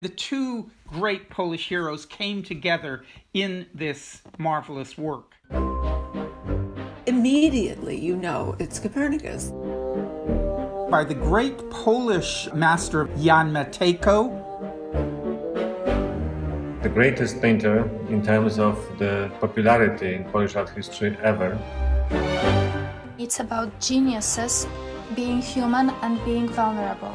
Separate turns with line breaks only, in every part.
The two great Polish heroes came together in this marvelous work.
Immediately you know it's Copernicus.
By the great Polish master Jan Matejko.
The greatest painter in terms of the popularity in Polish art history ever.
It's about geniuses being human and being vulnerable.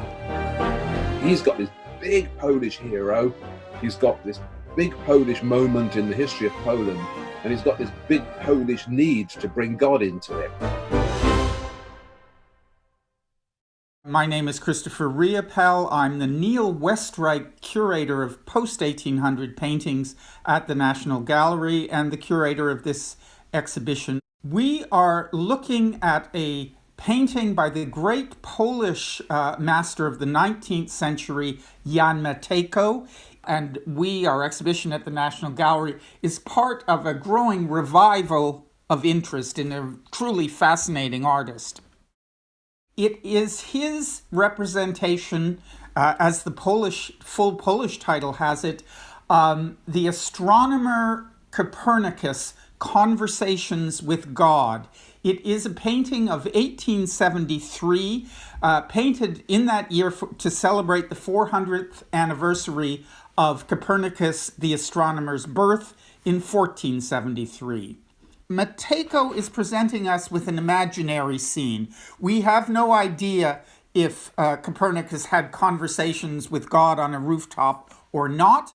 He's got this big Polish hero, he's got this big Polish moment in the history of Poland, and he's got this big Polish need to bring God into it.
My name is Christopher Riepel. I'm the Neil Westreich Curator of Post-1800 Paintings at the National Gallery and the curator of this exhibition. We are looking at a painting by the great Polish master of the 19th century, Jan Matejko. And our exhibition at the National Gallery is part of a growing revival of interest in a truly fascinating artist. It is his representation, as the full Polish title has it, the Astronomer Copernicus, Conversations with God. It is a painting of 1873, painted in that year to celebrate the 400th anniversary of Copernicus, the astronomer's birth in 1473. Mateco is presenting us with an imaginary scene. We have no idea if Copernicus had conversations with God on a rooftop or not.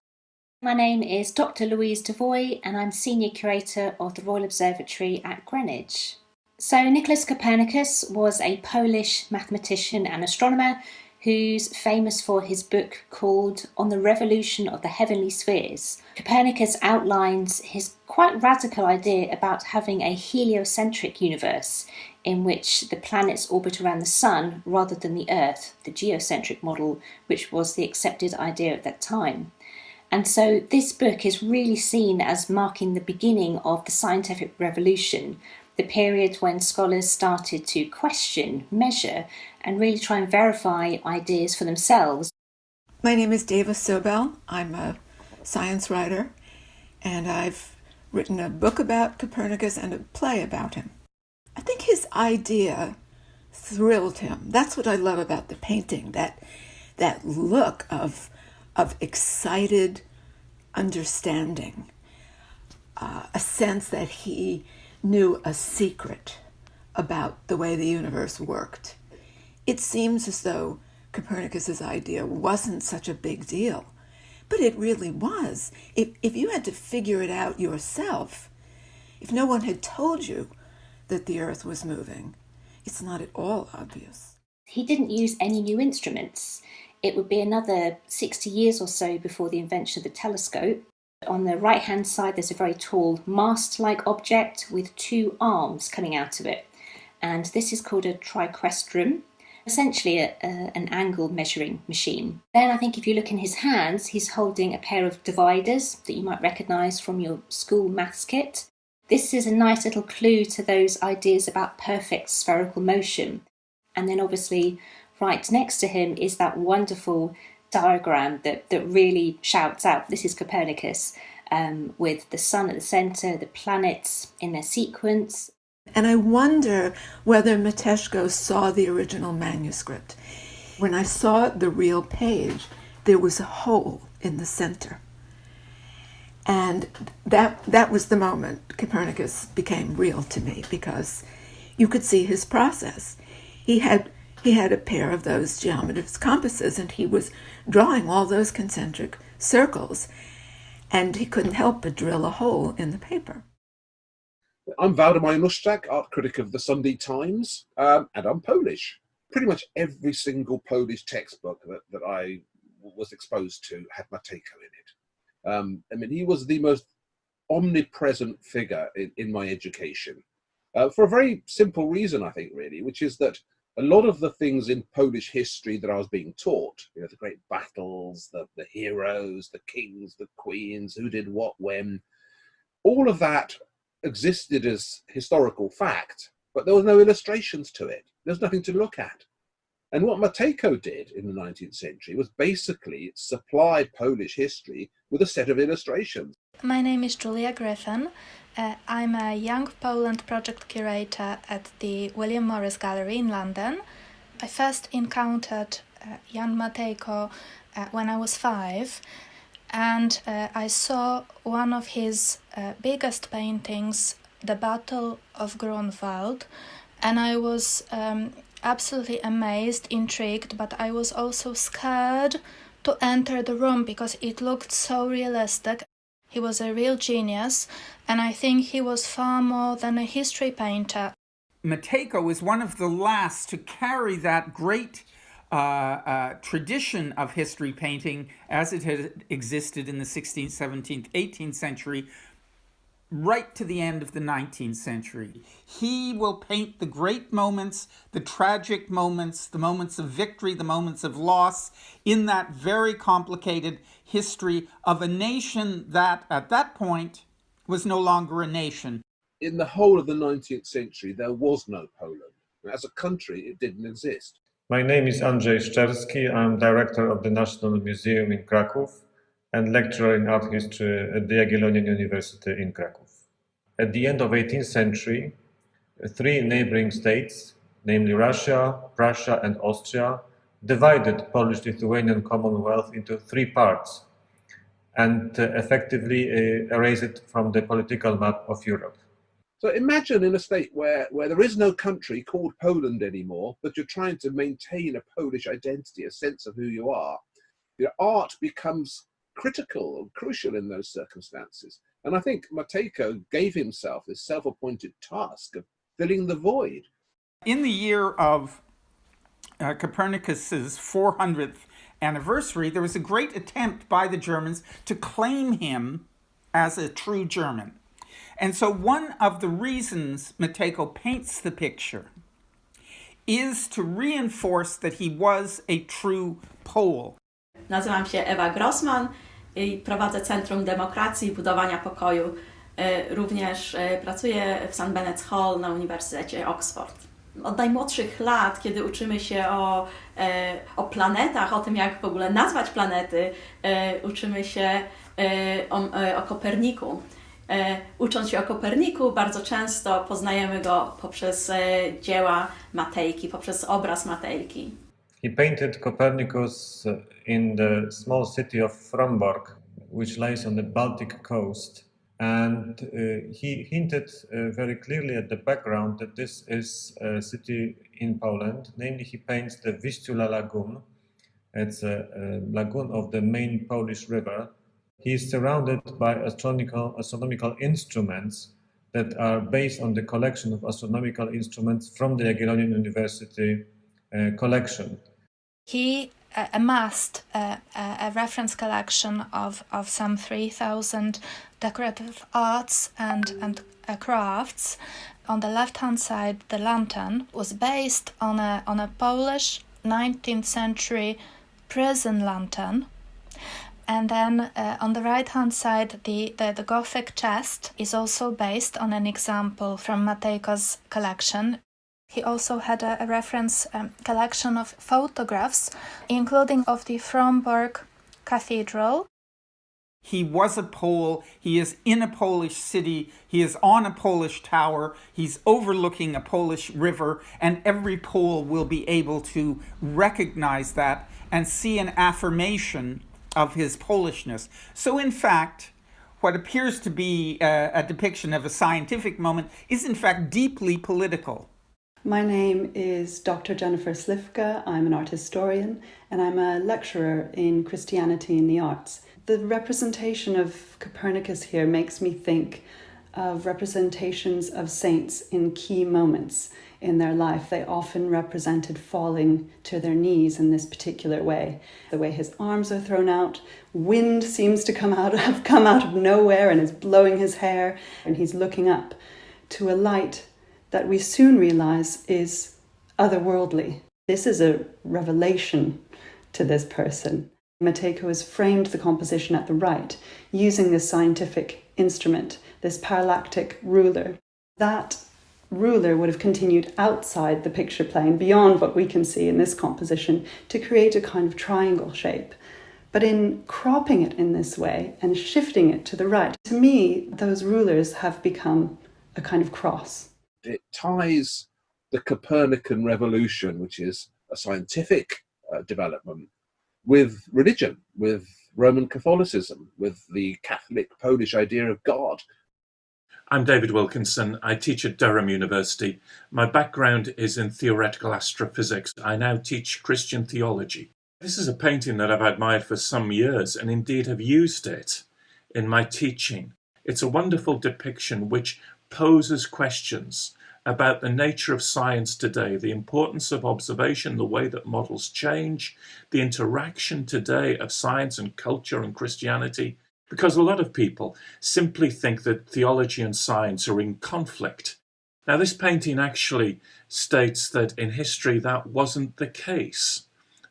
My name is Dr. Louise Devoy, and I'm Senior Curator of the Royal Observatory at Greenwich. So Nicolaus Copernicus was a Polish mathematician and astronomer who's famous for his book called On the Revolution of the Heavenly Spheres. Copernicus outlines his quite radical idea about having a heliocentric universe in which the planets orbit around the Sun rather than the Earth, the geocentric model, which was the accepted idea at that time. And so this book is really seen as marking the beginning of the scientific revolution, the period when scholars started to question, measure, and really try and verify ideas for themselves.
My name is Dava Sobel. I'm a science writer, and I've written a book about Copernicus and a play about him. I think his idea thrilled him. That's what I love about the painting, that look of excited understanding, a sense that he knew a secret about the way the universe worked. It seems as though Copernicus's idea wasn't such a big deal, but it really was. If you had to figure it out yourself, if no one had told you that the Earth was moving, it's not at all obvious.
He didn't use any new instruments. It would be another 60 years or so before the invention of the telescope. On the right-hand side, there's a very tall mast-like object with two arms coming out of it. And this is called a triquestrum, essentially an angle measuring machine. Then I think if you look in his hands, he's holding a pair of dividers that you might recognise from your school maths kit. This is a nice little clue to those ideas about perfect spherical motion. And then obviously right next to him is that wonderful diagram that really shouts out, this is Copernicus, with the sun at the centre, the planets in their sequence.
And I wonder whether Matejko saw the original manuscript. When I saw the real page, there was a hole in the center. And that was the moment Copernicus became real to me, because you could see his process. He had a pair of those geometer's compasses, and he was drawing all those concentric circles, and he couldn't help but drill a hole in the paper.
I'm Waldemar Januszczak, art critic of the Sunday Times, and I'm Polish. Pretty much every single Polish textbook that I was exposed to had Mateco in it. He was the most omnipresent figure in my education, for a very simple reason, I think, really, which is that a lot of the things in Polish history that I was being taught, the great battles, the heroes, the kings, the queens, who did what when, all of that existed as historical fact, but there was no illustrations to it. There's nothing to look at. And what Mateco did in the 19th century was basically supply Polish history with a set of illustrations.
My name is Julia Griffin. I'm a Young Poland project curator at the William Morris Gallery in London. I first encountered Jan Matejko when I was 5, and I saw one of his biggest paintings, The Battle of Grundwald, and I was absolutely amazed, intrigued, but I was also scared to enter the room because it looked so realistic. He was a real genius, and I think he was far more than a history painter.
Mateco is one of the last to carry that great tradition of history painting as it had existed in the 16th, 17th, 18th century, right to the end of the 19th century. He will paint the great moments, the tragic moments, the moments of victory, the moments of loss, in that very complicated history of a nation that, at that point, was no longer a nation.
In the whole of the 19th century, there was no Poland. As a country, it didn't exist.
My name is Andrzej Szczerski. I'm director of the National Museum in Kraków and lecturer in art history at the Jagiellonian University in Kraków. At the end of 18th century, 3 neighboring states, namely Russia, Prussia and Austria, divided Polish-Lithuanian Commonwealth into 3 parts and effectively erased it from the political map of Europe.
So imagine in a state where there is no country called Poland anymore, but you're trying to maintain a Polish identity, a sense of who you are. Your art becomes critical or crucial in those circumstances. And I think Mateco gave himself this self-appointed task of filling the void.
In the year of Copernicus's 400th anniversary, there was a great attempt by the Germans to claim him as a true German. And so one of the reasons Mateco paints the picture is to reinforce that he was a true Pole.
Nazywam się Ewa Grossman i prowadzę Centrum Demokracji i Budowania Pokoju. Również pracuję w St. Bennett's Hall na Uniwersytecie Oxford. Od najmłodszych lat, kiedy uczymy się o planetach, o tym, jak w ogóle nazwać planety, uczymy się o Koperniku. Ucząc się o Koperniku, bardzo często poznajemy go poprzez dzieła Matejki, poprzez obraz Matejki.
He painted Copernicus in the small city of Frombork, which lies on the Baltic coast. And he hinted very clearly at the background that this is a city in Poland. Namely, he paints the Vistula Lagoon. It's a lagoon of the main Polish river. He is surrounded by astronomical instruments that are based on the collection of astronomical instruments from the Jagiellonian University collection.
He amassed a reference collection of some 3,000 decorative arts and crafts. On the left-hand side, the lantern was based on a Polish 19th century prison lantern. And then on the right-hand side, the Gothic chest is also based on an example from Matejko's collection. He also had a reference collection of photographs, including of the Frombork Cathedral.
He was a Pole, he is in a Polish city, he is on a Polish tower, he's overlooking a Polish river, and every Pole will be able to recognize that and see an affirmation of his Polishness. So in fact, what appears to be a depiction of a scientific moment is in fact deeply political.
My name is Dr. Jennifer Slifka. I'm an art historian and I'm a lecturer in Christianity in the arts. The representation of Copernicus here makes me think of representations of saints in key moments in their life. They often represented falling to their knees in this particular way. The way his arms are thrown out, wind seems to come out of nowhere and is blowing his hair, and he's looking up to a light that we soon realize is otherworldly. This is a revelation to this person. Mateco has framed the composition at the right using this scientific instrument, this parallactic ruler. That ruler would have continued outside the picture plane, beyond what we can see in this composition, to create a kind of triangle shape. But in cropping it in this way and shifting it to the right, to me, those rulers have become a kind of cross.
It ties the Copernican revolution, which is a scientific development, with religion, with Roman Catholicism, with the Catholic Polish idea of God.
I'm David Wilkinson. I teach at Durham University. My background is in theoretical astrophysics. I now teach Christian theology. This is a painting that I've admired for some years and indeed have used it in my teaching. It's a wonderful depiction which poses questions about the nature of science today, the importance of observation, the way that models change, the interaction today of science and culture and Christianity, because a lot of people simply think that theology and science are in conflict. Now, this painting actually states that in history that wasn't the case,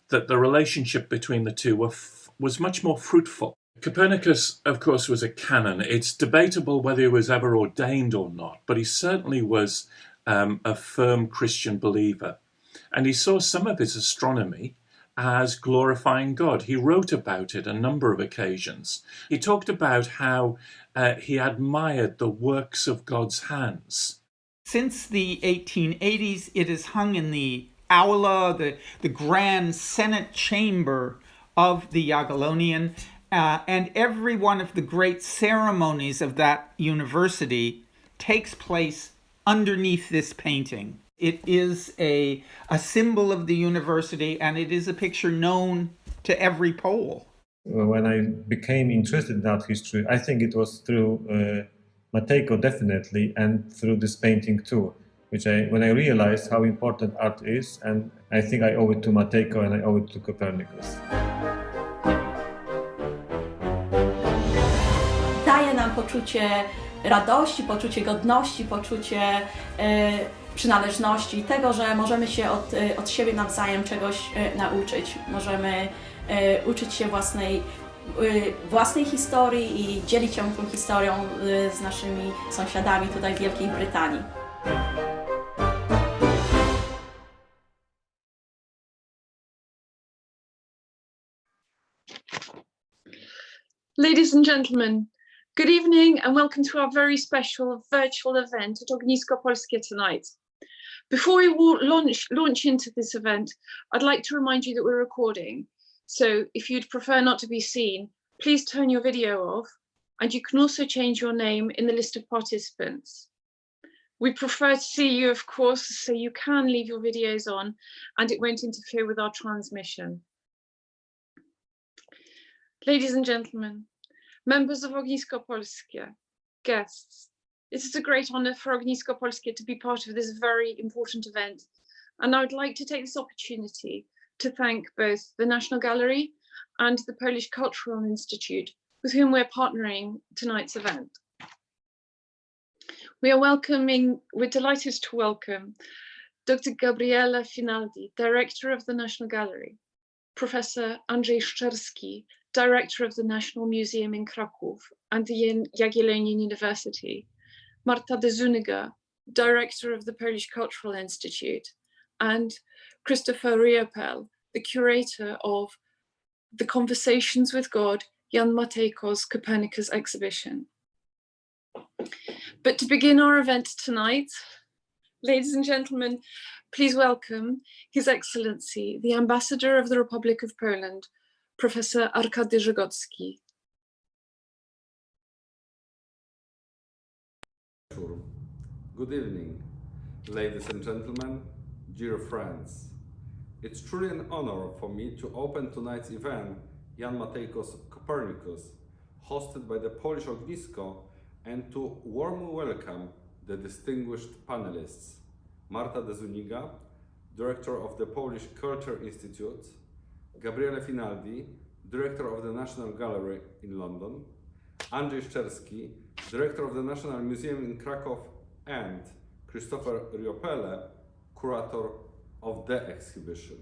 that the relationship between the two was much more fruitful. Copernicus, of course, was a canon. It's debatable whether he was ever ordained or not, but he certainly was a firm Christian believer. And he saw some of his astronomy as glorifying God. He wrote about it a number of occasions. He talked about how he admired the works of God's hands.
Since the 1880s, it is hung in the aula, the grand Senate chamber of the Jagiellonian, and every one of the great ceremonies of that university takes place underneath this painting. It is a symbol of the university, and it is a picture known to every Pole.
When I became interested in art history, I think it was through Mateco definitely, and through this painting too, when I realized how important art is, and I think I owe it to Mateco and I owe it to Copernicus.
Daje nam poczucie radości, poczucie godności, poczucie przynależności i tego, że możemy się od siebie nawzajem czegoś nauczyć. Możemy uczyć się własnej historii i dzielić się tą historią z naszymi sąsiadami tutaj w Wielkiej Brytanii.
Ladies and gentlemen, good evening and welcome to our very special virtual event at Ognisko Polskie tonight. Before we launch into this event, I'd like to remind you that we're recording. So if you'd prefer not to be seen, please turn your video off, and you can also change your name in the list of participants. We prefer to see you, of course, so you can leave your videos on and it won't interfere with our transmission. Ladies and gentlemen, members of Ognisko Polskie, guests, it is a great honor for Ognisko Polskie to be part of this very important event, and I would like to take this opportunity to thank both the National Gallery and the Polish Cultural Institute, with whom we're partnering tonight's event. We're delighted to welcome Dr. Gabriela Finaldi, Director of the National Gallery, Professor Andrzej Szczerski, Director of the National Museum in Kraków and the Jagiellonian University, Marta de Zuniga, Director of the Polish Cultural Institute, and Christopher Riopel, the curator of the Conversations with God, Jan Matejko's Copernicus exhibition. But to begin our event tonight, ladies and gentlemen, please welcome His Excellency, the Ambassador of the Republic of Poland, Professor Arkady Żegocki.
Good evening, ladies and gentlemen, dear friends. It's truly an honor for me to open tonight's event, Jan Matejko's Copernicus, hosted by the Polish Ognisko, and to warmly welcome the distinguished panelists, Marta de Zuniga, Director of the Polish Culture Institute, Gabriele Finaldi, Director of the National Gallery in London, Andrzej Szczerski, Director of the National Museum in Kraków, and Christopher Riopele, Curator of the exhibition.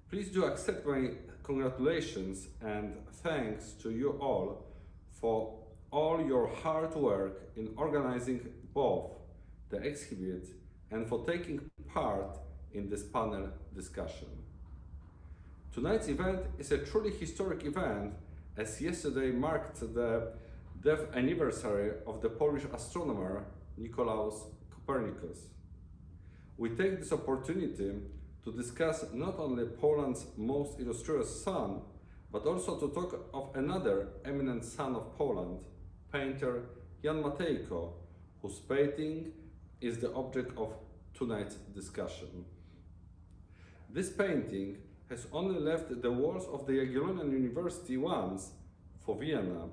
Please do accept my congratulations and thanks to you all for all your hard work in organizing both the exhibit, and for taking part in this panel discussion. Tonight's event is a truly historic event, as yesterday marked the death anniversary of the Polish astronomer Nicolaus Copernicus. We take this opportunity to discuss not only Poland's most illustrious son, but also to talk of another eminent son of Poland, painter Jan Matejko, whose painting is the object of tonight's discussion. This painting has only left the walls of the Jagiellonian University once for Vienna,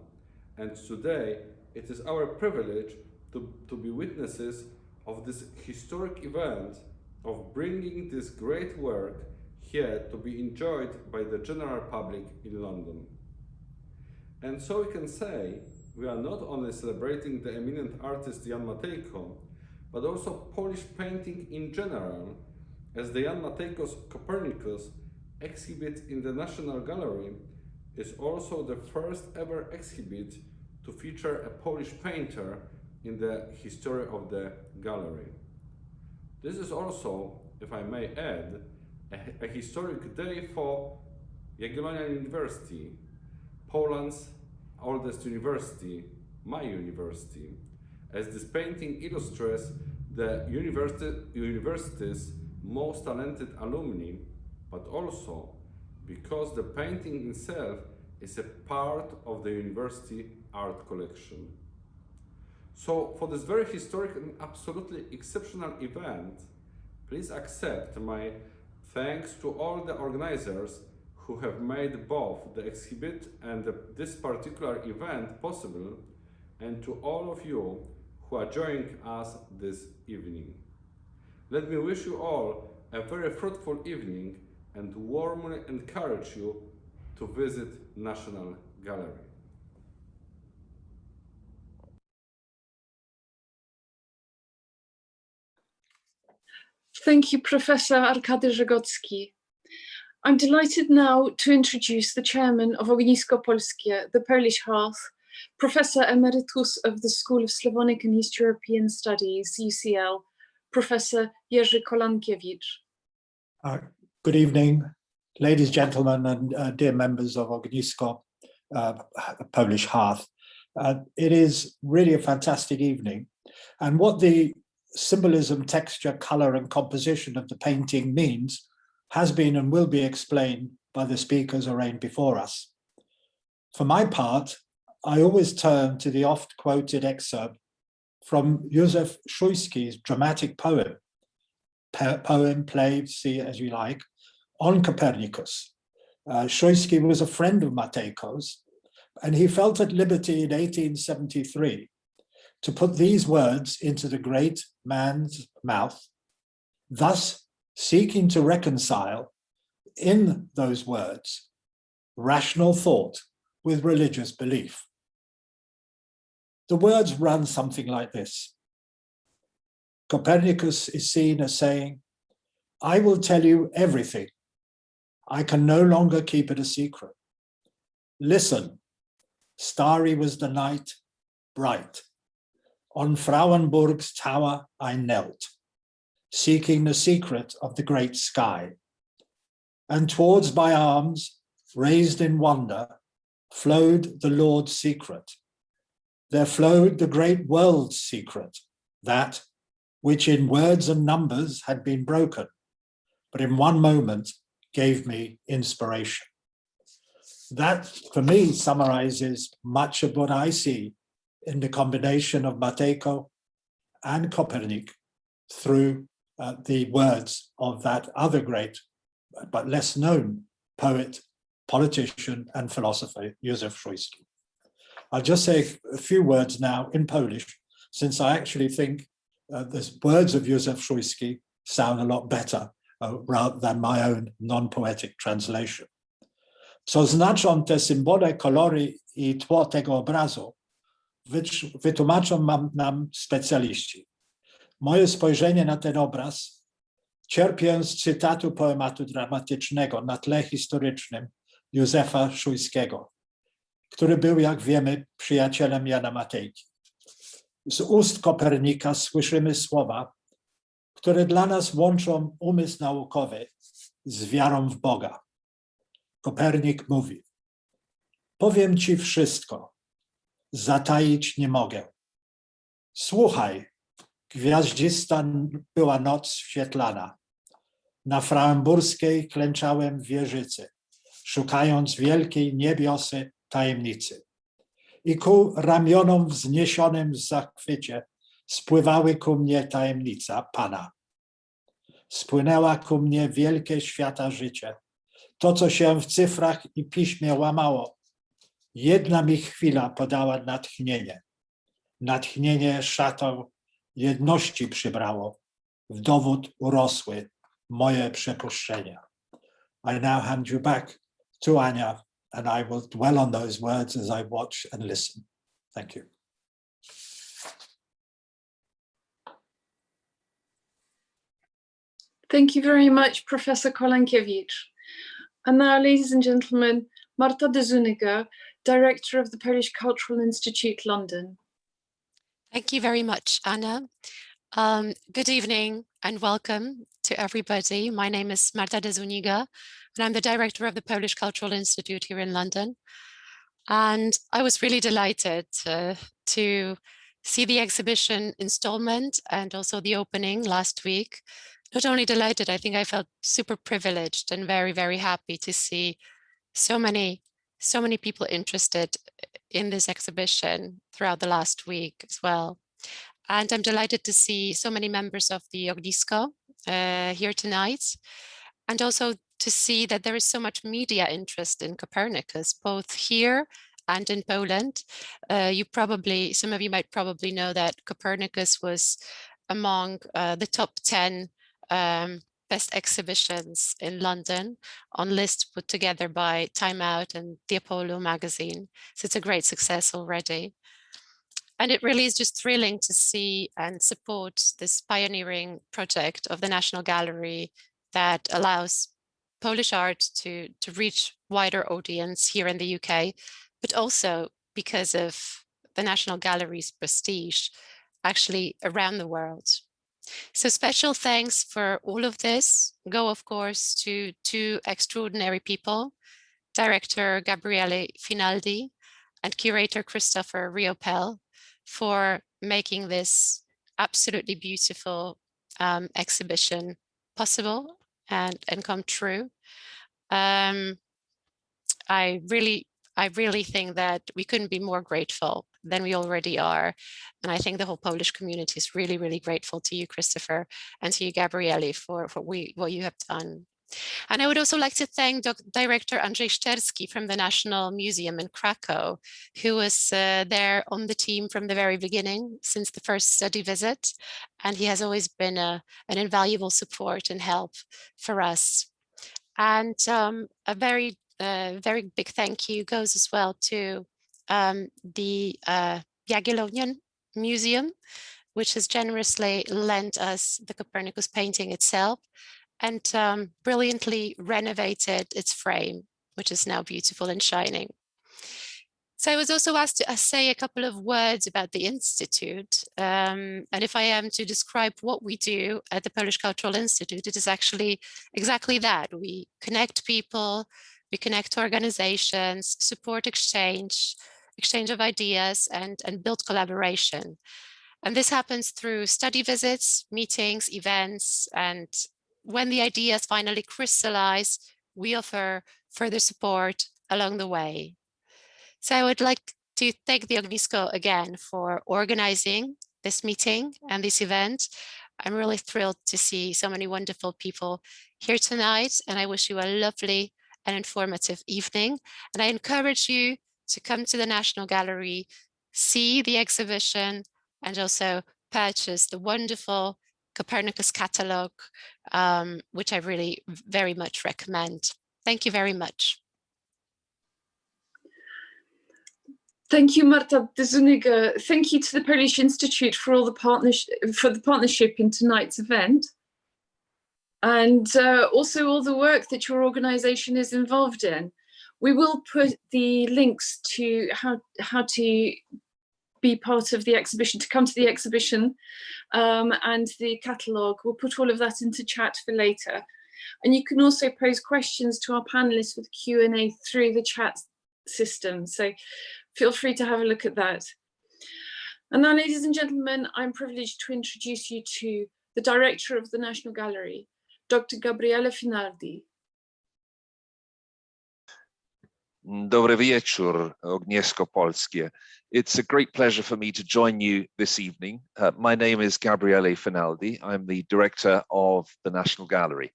and today it is our privilege to be witnesses of this historic event of bringing this great work here to be enjoyed by the general public in London. And so we can say we are not only celebrating the eminent artist Jan Matejko, but also Polish painting in general, as the Jan Matejko's Copernicus exhibit in the National Gallery is also the first ever exhibit to feature a Polish painter in the history of the gallery. This is also, if I may add, a historic day for Jagiellonian University, Poland's oldest university, my university, as this painting illustrates the university's most talented alumni, but also because the painting itself is a part of the university art collection. So for this very historic and absolutely exceptional event, please accept my thanks to all the organizers who have made both the exhibit and this particular event possible, and to all of you who are joining us this evening. Let me wish you all a very fruitful evening and warmly encourage you to visit National Gallery.
Thank you, Professor Arkady Żegocki. I'm delighted now to introduce the chairman of Ognisko Polskie, the Polish Hearth, Professor Emeritus of the School of Slavonic and East European Studies, UCL, Professor Jerzy Kolankiewicz.
Good evening, ladies, gentlemen, and dear members of Ognisko, Polish Hearth. It is really a fantastic evening, and what the symbolism, texture, color, and composition of the painting means has been and will be explained by the speakers arraigned before us. For my part, I always turn to the oft-quoted excerpt from Józef Szujski's dramatic poem, play, see as you like, on Copernicus. Szujski was a friend of Matejko's, and he felt at liberty in 1873 to put these words into the great man's mouth, thus seeking to reconcile in those words rational thought with religious belief. The words run something like this. Copernicus is seen as saying, I will tell you everything. I can no longer keep it a secret. Listen, starry was the night, bright. On Frauenburg's tower I knelt, seeking the secret of the great sky. And towards my arms, raised in wonder, flowed the Lord's secret. There flowed the great world's secret, that which in words and numbers had been broken, but in one moment gave me inspiration. That, for me, summarizes much of what I see in the combination of Mateco and Kopernik through the words of that other great, but less known poet, politician, and philosopher, Józef Szujski. I'll just say a few words now in Polish, since I actually think the words of Józef Szujski sound a lot better rather than my own non-poetic translation. Co znaczą te symbole, kolory I tło tego obrazu, wytłumaczą nam specjaliści. Moje spojrzenie na ten obraz czerpię z cytatu poematu dramatycznego na tle historycznym Józefa Szujskiego, który był, jak wiemy, przyjacielem Jana Matejki. Z ust Kopernika słyszymy słowa, które dla nas łączą umysł naukowy z wiarą w Boga. Kopernik mówi: powiem ci wszystko, zataić nie mogę. Słuchaj, gwiaździsta była noc świetlana. Na Frauenburskiej klęczałem w wieżycy, szukając wielkiej niebiosy tajemnicy. I ku ramionom wzniesionym w zachwycie spływały ku mnie tajemnica Pana. Spłynęła ku mnie wielkie świata życie, to, co się w cyfrach i piśmie łamało. Jedna mi chwila podała natchnienie. Natchnienie szatą jedności przybrało, w dowód urosły moje przepuszczenia. I now hand you back to Ania, and I will dwell on those words as I watch and listen. Thank you.
Thank you very much, Professor Kolankiewicz. And now, ladies and gentlemen, Marta de Zuniga, Director of the Polish Cultural Institute, London.
Thank you very much, Anna. Good evening and welcome to everybody. My name is Marta de Zuniga, and I'm the director of the Polish Cultural Institute here in London. And I was really delighted to see the exhibition installment and also the opening last week. Not only delighted, I think I felt super privileged and very, very happy to see so many people interested in this exhibition throughout the last week as well. And I'm delighted to see so many members of the Ognisko here tonight, and also to see that there is so much media interest in Copernicus, both here and in Poland. Some of you might probably know that Copernicus was among the top 10 best exhibitions in London on lists put together by Time Out and the Apollo magazine. So it's a great success already. And it really is just thrilling to see and support this pioneering project of the National Gallery that allows Polish art to reach wider audience here in the UK, but also because of the National Gallery's prestige actually around the world. So special thanks for all of this go, of course, to two extraordinary people, Director Gabriele Finaldi and Curator Christopher Riopel, for making this absolutely beautiful exhibition possible and come true. I really think that we couldn't be more grateful than we already are. And I think the whole Polish community is really, really grateful to you, Christopher, and to you, Gabriele, for what you have done. And I would also like to thank Director Andrzej Szczerski from the National Museum in Kraków, who was there on the team from the very beginning, since the first study visit. And he has always been an invaluable support and help for us. And a very big thank you goes as well to the Jagiellonian Museum, which has generously lent us the Copernicus painting itself and brilliantly renovated its frame, which is now beautiful and shining. So I was also asked to say a couple of words about the Institute. And if I am to describe what we do at the Polish Cultural Institute, it is actually exactly that. We connect people, we connect organizations, support exchange of ideas, and build collaboration. And this happens through study visits, meetings, events, and when the ideas finally crystallize, we offer further support along the way. So I would like to thank the Ognisko again for organizing this meeting and this event. I'm really thrilled to see so many wonderful people here tonight, and I wish you a lovely and informative evening. And I encourage you to come to the National Gallery, see the exhibition, and also purchase the wonderful Copernicus catalogue, which I really very much recommend. Thank you very much.
Thank you, Marta de Zuniga. Thank you to the Polish Institute for all the partnership in tonight's event, and also all the work that your organisation is involved in. We will put the links to how to be part of the exhibition, to come to the exhibition and the catalogue. We'll put all of that into chat for later. And you can also pose questions to our panelists with Q&A through the chat system. So feel free to have a look at that. And now, ladies and gentlemen, I'm privileged to introduce you to the director of the National Gallery, Dr. Gabriele Finaldi.
Dobry wieczór, Ognisko Polskie. It's a great pleasure for me to join you this evening. My name is Gabriele Finaldi. I'm the director of the National Gallery.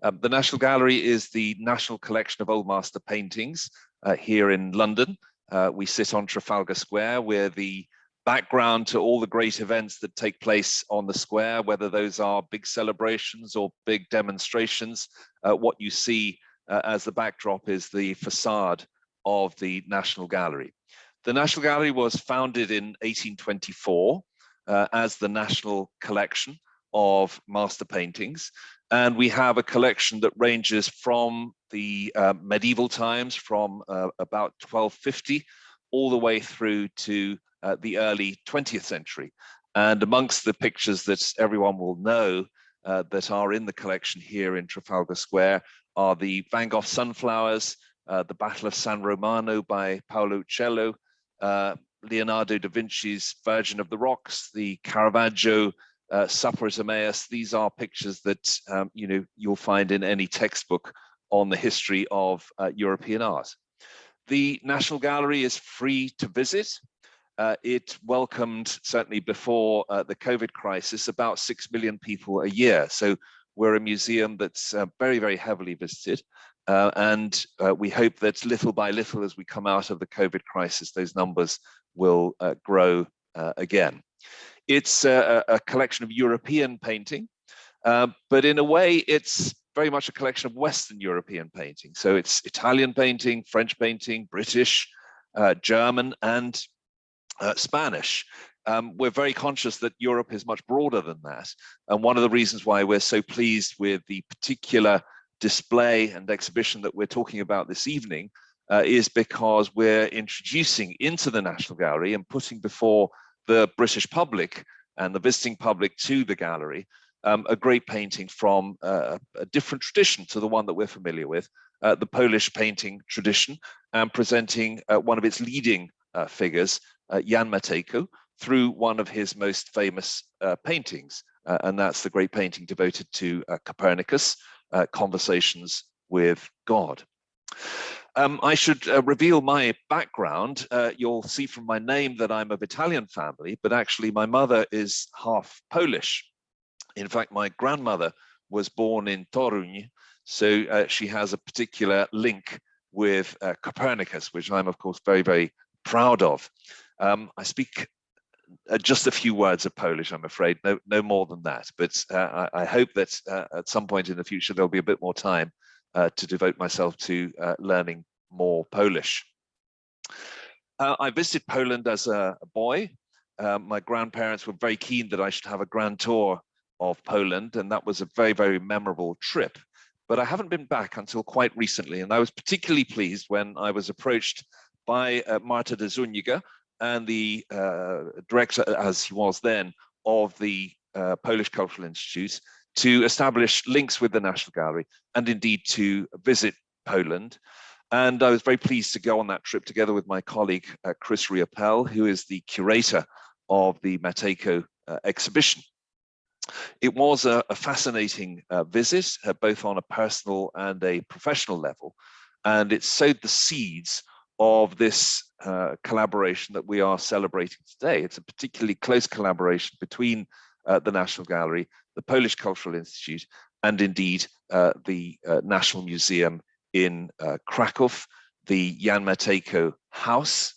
The National Gallery is the national collection of old master paintings here in London. We sit on Trafalgar Square. We're the background to all the great events that take place on the square, whether those are big celebrations or big demonstrations. What you see as the backdrop is the facade of the National Gallery. The National Gallery was founded in 1824 as the national collection of master paintings. And we have a collection that ranges from the medieval times, from about 1250, all the way through to the early 20th century. And amongst the pictures that everyone will know that are in the collection here in Trafalgar Square are the Van Gogh sunflowers, the Battle of San Romano by Paolo Uccello, Leonardo da Vinci's Virgin of the Rocks, the Caravaggio Supper at Emmaus. These are pictures that you'll find in any textbook on the history of European art. The National Gallery is free to visit. It welcomed, certainly before the COVID crisis, about 6 million people a year. So we're a museum that's very, very heavily visited. And we hope that little by little, as we come out of the COVID crisis, those numbers will grow again. It's a collection of European painting, but in a way, it's very much a collection of Western European painting. So it's Italian painting, French painting, British, German, and Spanish. We're very conscious that Europe is much broader than that. And one of the reasons why we're so pleased with the particular display and exhibition that we're talking about this evening is because we're introducing into the National Gallery and putting before the British public and the visiting public to the gallery a great painting from a different tradition to the one that we're familiar with, the Polish painting tradition, and presenting one of its leading figures, Jan Matejko, through one of his most famous paintings, and that's the great painting devoted to Copernicus, Conversations with God. I should reveal my background. You'll see from my name that I'm of Italian family, but actually my mother is half Polish. In fact, my grandmother was born in Toruń, so she has a particular link with Copernicus, which I'm of course very, very proud of. I speak just a few words of Polish, I'm afraid, no more than that. But I hope that at some point in the future, there'll be a bit more time to devote myself to learning more Polish. I visited Poland as a boy. My grandparents were very keen that I should have a grand tour of Poland, and that was a very, very memorable trip. But I haven't been back until quite recently, and I was particularly pleased when I was approached by Marta de Zuniga, and the director, as he was then, of the Polish Cultural Institute, to establish links with the National Gallery and indeed to visit Poland. And I was very pleased to go on that trip together with my colleague, Chris Riopel, who is the curator of the Mateco exhibition. It was a fascinating visit, both on a personal and a professional level, and it sowed the seeds of this collaboration that we are celebrating today. It's a particularly close collaboration between the National Gallery, the Polish Cultural Institute, and indeed the National Museum in Kraków, the Jan Matejko House,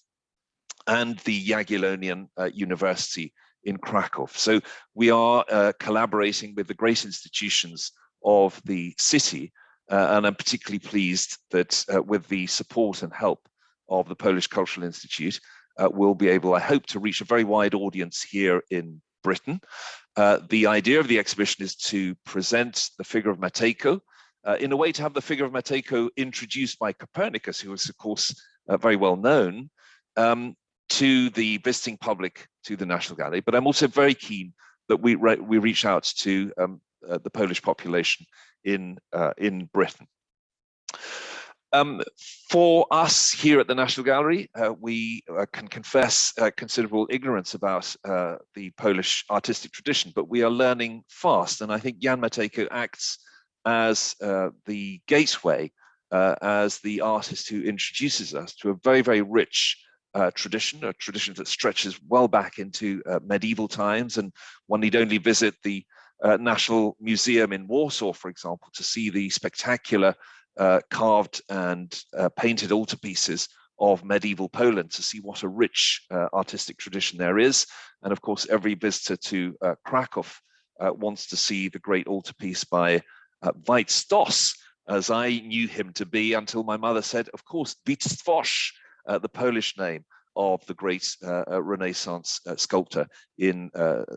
and the Jagiellonian University in Kraków. So we are collaborating with the great institutions of the city, and I'm particularly pleased that with the support and help of the Polish Cultural Institute, we'll be able, I hope, to reach a very wide audience here in Britain. The idea of the exhibition is to present the figure of Mateco, in a way to have the figure of Mateco introduced by Copernicus, who was, of course, very well known, to the visiting public to the National Gallery, but I'm also very keen that we reach out to the Polish population in Britain. For us here at the National Gallery, we can confess considerable ignorance about the Polish artistic tradition, but we are learning fast. And I think Jan Matejko acts as the gateway, as the artist who introduces us to a very, very rich tradition, a tradition that stretches well back into medieval times. And one need only visit the National Museum in Warsaw, for example, to see the spectacular carved and painted altarpieces of medieval Poland, to see what a rich artistic tradition there is. And of course, every visitor to Kraków wants to see the great altarpiece by Wit Stos, as I knew him to be until my mother said, of course, Wit Stwosz, the Polish name of the great Renaissance sculptor in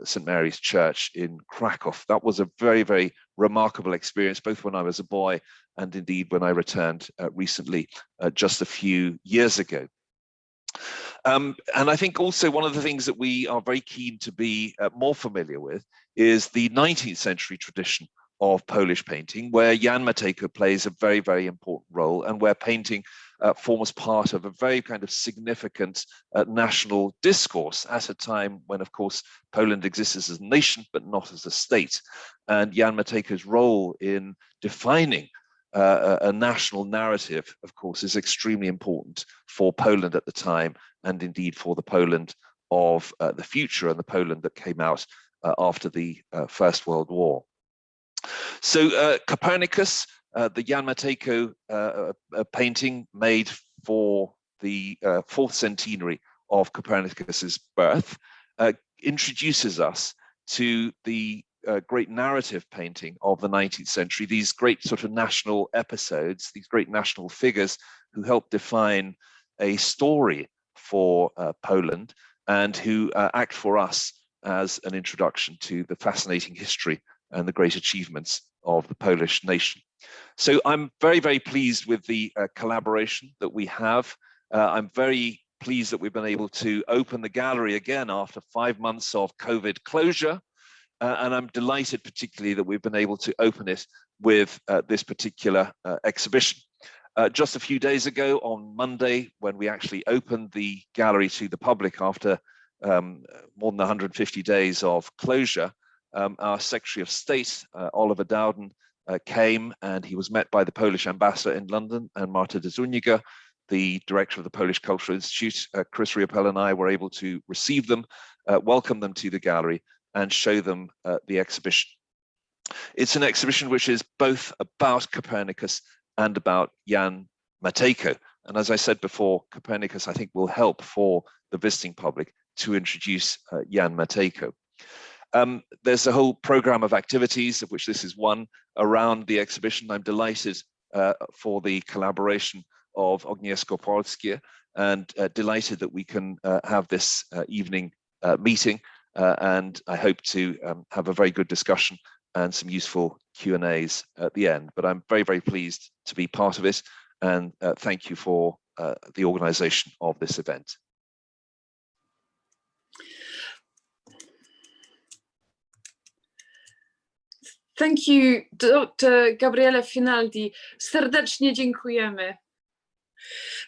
St. Mary's Church in Kraków. That was a very, very remarkable experience, both when I was a boy and indeed when I returned recently, just a few years ago. And I think also one of the things that we are very keen to be more familiar with is the 19th century tradition of Polish painting, where Jan Matejko plays a very, very important role, and where painting forms part of a very kind of significant national discourse at a time when, of course, Poland exists as a nation, but not as a state. And Jan Matejko's role in defining a national narrative, of course, is extremely important for Poland at the time, and indeed for the Poland of the future, and the Poland that came out after the First World War. So Copernicus, the Jan Matejko painting made for the 4th centenary of Copernicus's birth, introduces us to the great narrative painting of the 19th century, these great sort of national episodes, these great national figures who helped define a story for Poland, and who act for us as an introduction to the fascinating history and the great achievements of the Polish nation. So I'm very, very pleased with the collaboration that we have. I'm very pleased that we've been able to open the gallery again after 5 months of COVID closure. And I'm delighted particularly that we've been able to open it with this particular exhibition. Just a few days ago, on Monday, when we actually opened the gallery to the public after more than 150 days of closure, our Secretary of State, Oliver Dowden, came, and he was met by the Polish ambassador in London, and Marta de Zuniga, the director of the Polish Cultural Institute. Chris Riopel and I were able to receive them, welcome them to the gallery, and show them the exhibition. It's an exhibition which is both about Copernicus and about Jan Matejko. And as I said before, Copernicus, I think, will help for the visiting public to introduce Jan Matejko. There's a whole program of activities, of which this is one, around the exhibition. I'm delighted for the collaboration of Ognisko Polskie, and delighted that we can have this evening meeting, and I hope to have a very good discussion and some useful Q&As at the end. But I'm very, very pleased to be part of it, and thank you for the organization of this event.
Thank you, Dr. Gabriele Finaldi. Serdecznie dziękujemy.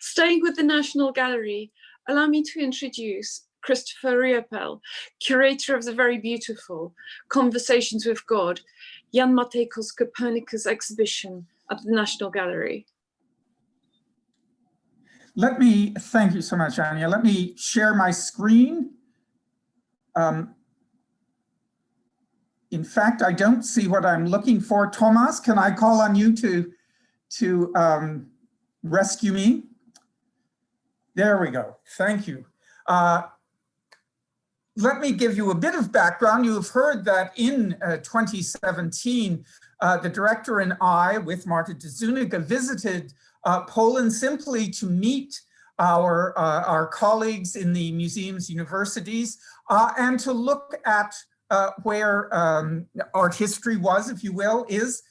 Staying with the National Gallery, allow me to introduce Christopher Riopel, curator of the very beautiful Conversations with God, Jan Matejko's Copernicus exhibition at the National Gallery.
Thank you so much, Anya. Let me share my screen. In fact, I don't see what I'm looking for. Thomas, can I call on you to rescue me? There we go. Thank you. Let me give you a bit of background. You have heard that in 2017, the director and I, with Marta de Zuniga, visited Poland simply to meet our colleagues in the museums, universities, and to look at where art history was, if you will, is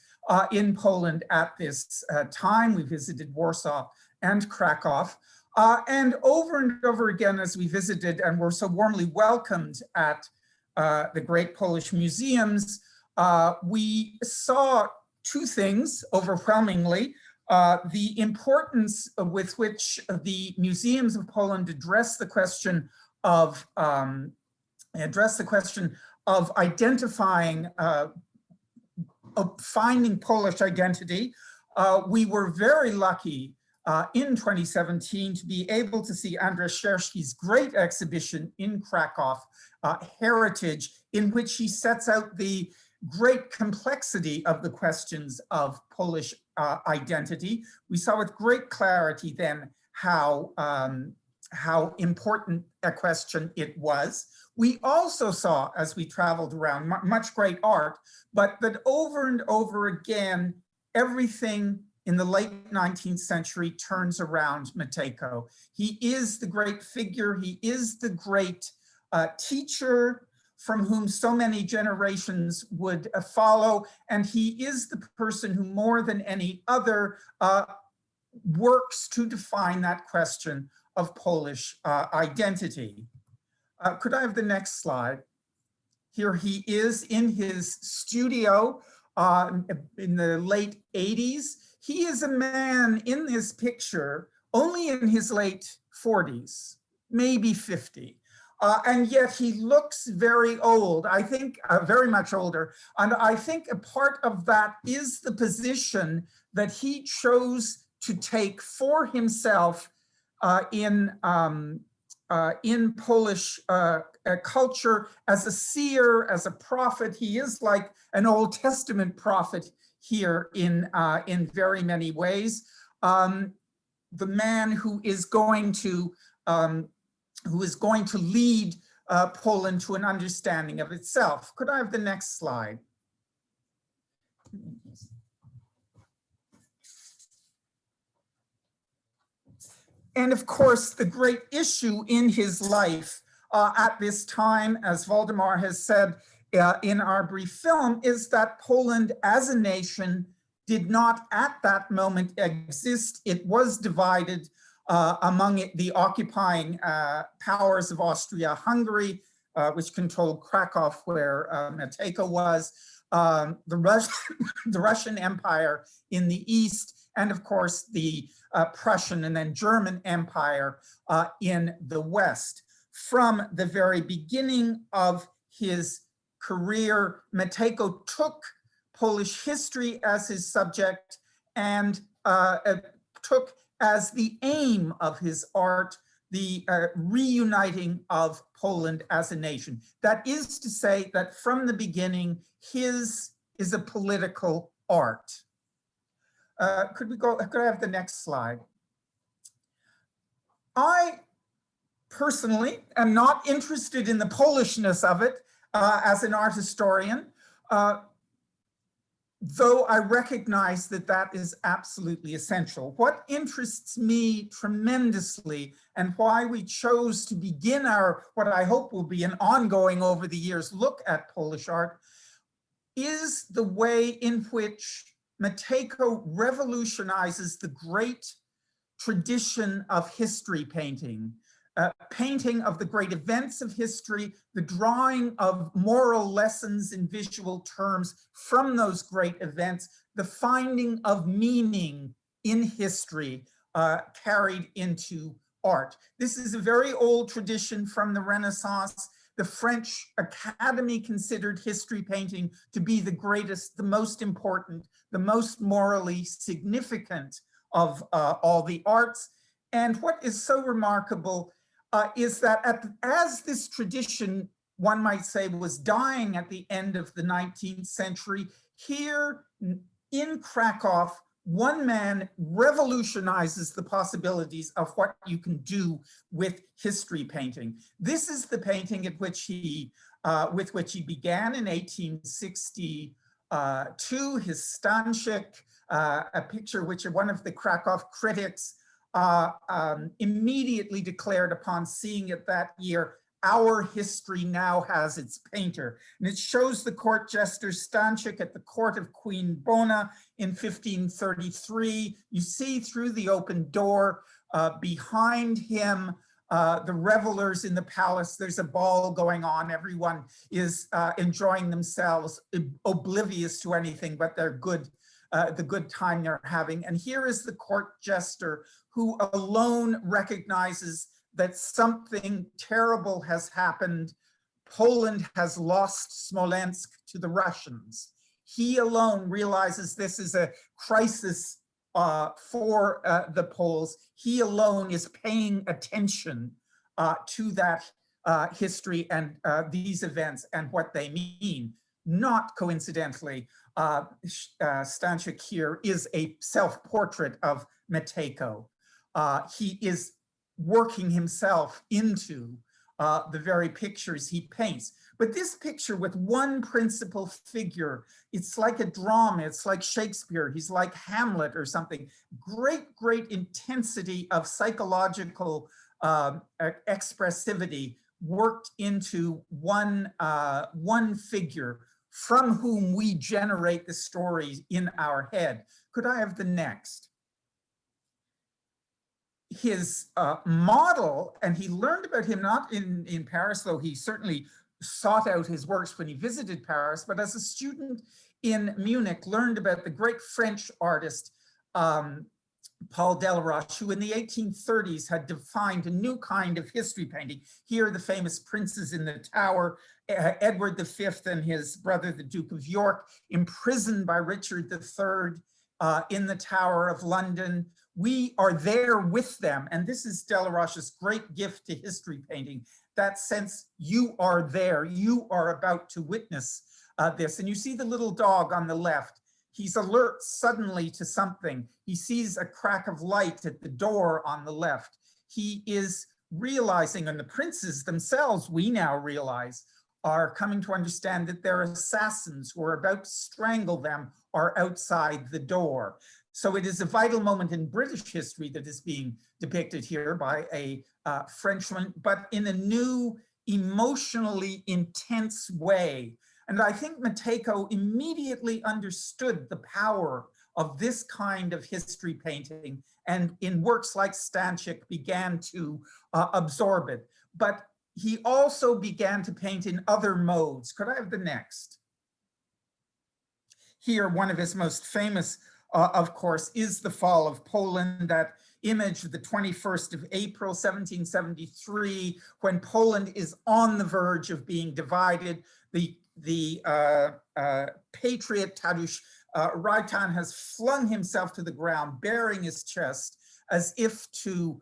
in Poland at this time. We visited Warsaw and Kraków. And over again, as we visited and were so warmly welcomed at the great Polish museums, we saw two things overwhelmingly. The importance with which the museums of Poland address the question of identifying, of finding Polish identity. We were very lucky in 2017 to be able to see Andrzej Szerski's great exhibition in Kraków, Heritage, in which he sets out the great complexity of the questions of Polish identity. We saw with great clarity then how important a question it was. We also saw, as we traveled around, much great art, but that over and over again, everything in the late 19th century turns around Mateco. He is the great figure, he is the great teacher from whom so many generations would follow, and he is the person who more than any other works to define that question of Polish identity. Could I have the next slide? Here he is in his studio in the late 80s. He is a man in this picture only in his late 40s, maybe 50. And yet he looks very old, I think very much older. And I think a part of that is the position that he chose to take for himself in Polish culture as a seer, as a prophet. He is like an Old Testament prophet here in very many ways. The man who is going to lead Poland to an understanding of itself. Could I have the next slide? And of course, the great issue in his life at this time, as Waldemar has said in our brief film, is that Poland as a nation did not at that moment exist. It was divided among the occupying powers of Austria-Hungary, which controlled Kraków, where Mateco was, the Russian Empire in the east, and of course the Prussian and then German Empire in the west. From the very beginning of his career, Mateco took Polish history as his subject and took as the aim of his art the reuniting of Poland as a nation. That is to say that from the beginning, his is a political art. Could I have the next slide? I personally am not interested in the Polishness of it as an art historian, though I recognize that that is absolutely essential. What interests me tremendously and why we chose to begin our, what I hope will be an ongoing over the years look at Polish art, is the way in which Mateco revolutionizes the great tradition of history painting. Painting of the great events of history, the drawing of moral lessons in visual terms from those great events, the finding of meaning in history carried into art. This is a very old tradition from the Renaissance. The French Academy considered history painting to be the greatest, the most important, the most morally significant of all the arts. And what is so remarkable is that as this tradition, one might say, was dying at the end of the 19th century, here in Kraków, one man revolutionizes the possibilities of what you can do with history painting. This is the painting at which with which he began in 1862, his Stanczyk, a picture which one of the Kraków critics immediately declared upon seeing it that year, "Our history now has its painter." And it shows the court jester Stanczyk at the court of Queen Bona in 1533. You see through the open door Behind him, the revelers in the palace, there's a ball going on. Everyone is enjoying themselves, oblivious to anything but their the good time they're having. And here is the court jester who alone recognizes that something terrible has happened. Poland has lost Smolensk to the Russians. He alone realizes this is a crisis for the Poles. He alone is paying attention to that history and these events and what they mean. Not coincidentally, Stańczyk here is a self-portrait of Mateco. He is working himself into the very pictures he paints. But this picture with one principal figure, it's like a drama, it's like Shakespeare, he's like Hamlet or something. Great intensity of psychological expressivity worked into one figure from whom we generate the stories in our head. Could I have the next? His model, and he learned about him not in Paris, though he certainly sought out his works when he visited Paris, but as a student in Munich, learned about the great French artist, Paul Delaroche, who in the 1830s had defined a new kind of history painting. Here, the famous princes in the Tower, Edward V and his brother, the Duke of York, imprisoned by Richard III in the Tower of London. We are there with them. And this is Delaroche's great gift to history painting, that sense you are there, you are about to witness this. And you see the little dog on the left. He's alert suddenly to something. He sees a crack of light at the door on the left. He is realizing, and the princes themselves, we now realize, are coming to understand that their assassins who are about to strangle them are outside the door. So it is a vital moment in British history that is being depicted here by a Frenchman, but in a new, emotionally intense way. And I think Mateco immediately understood the power of this kind of history painting, and in works like Stańczyk began to absorb it. But he also began to paint in other modes. Could I have the next? Here, one of his most famous, of course, is the fall of Poland, that image of the 21st of April, 1773, when Poland is on the verge of being divided. The patriot Tadeusz Rajtan has flung himself to the ground, baring his chest, as if to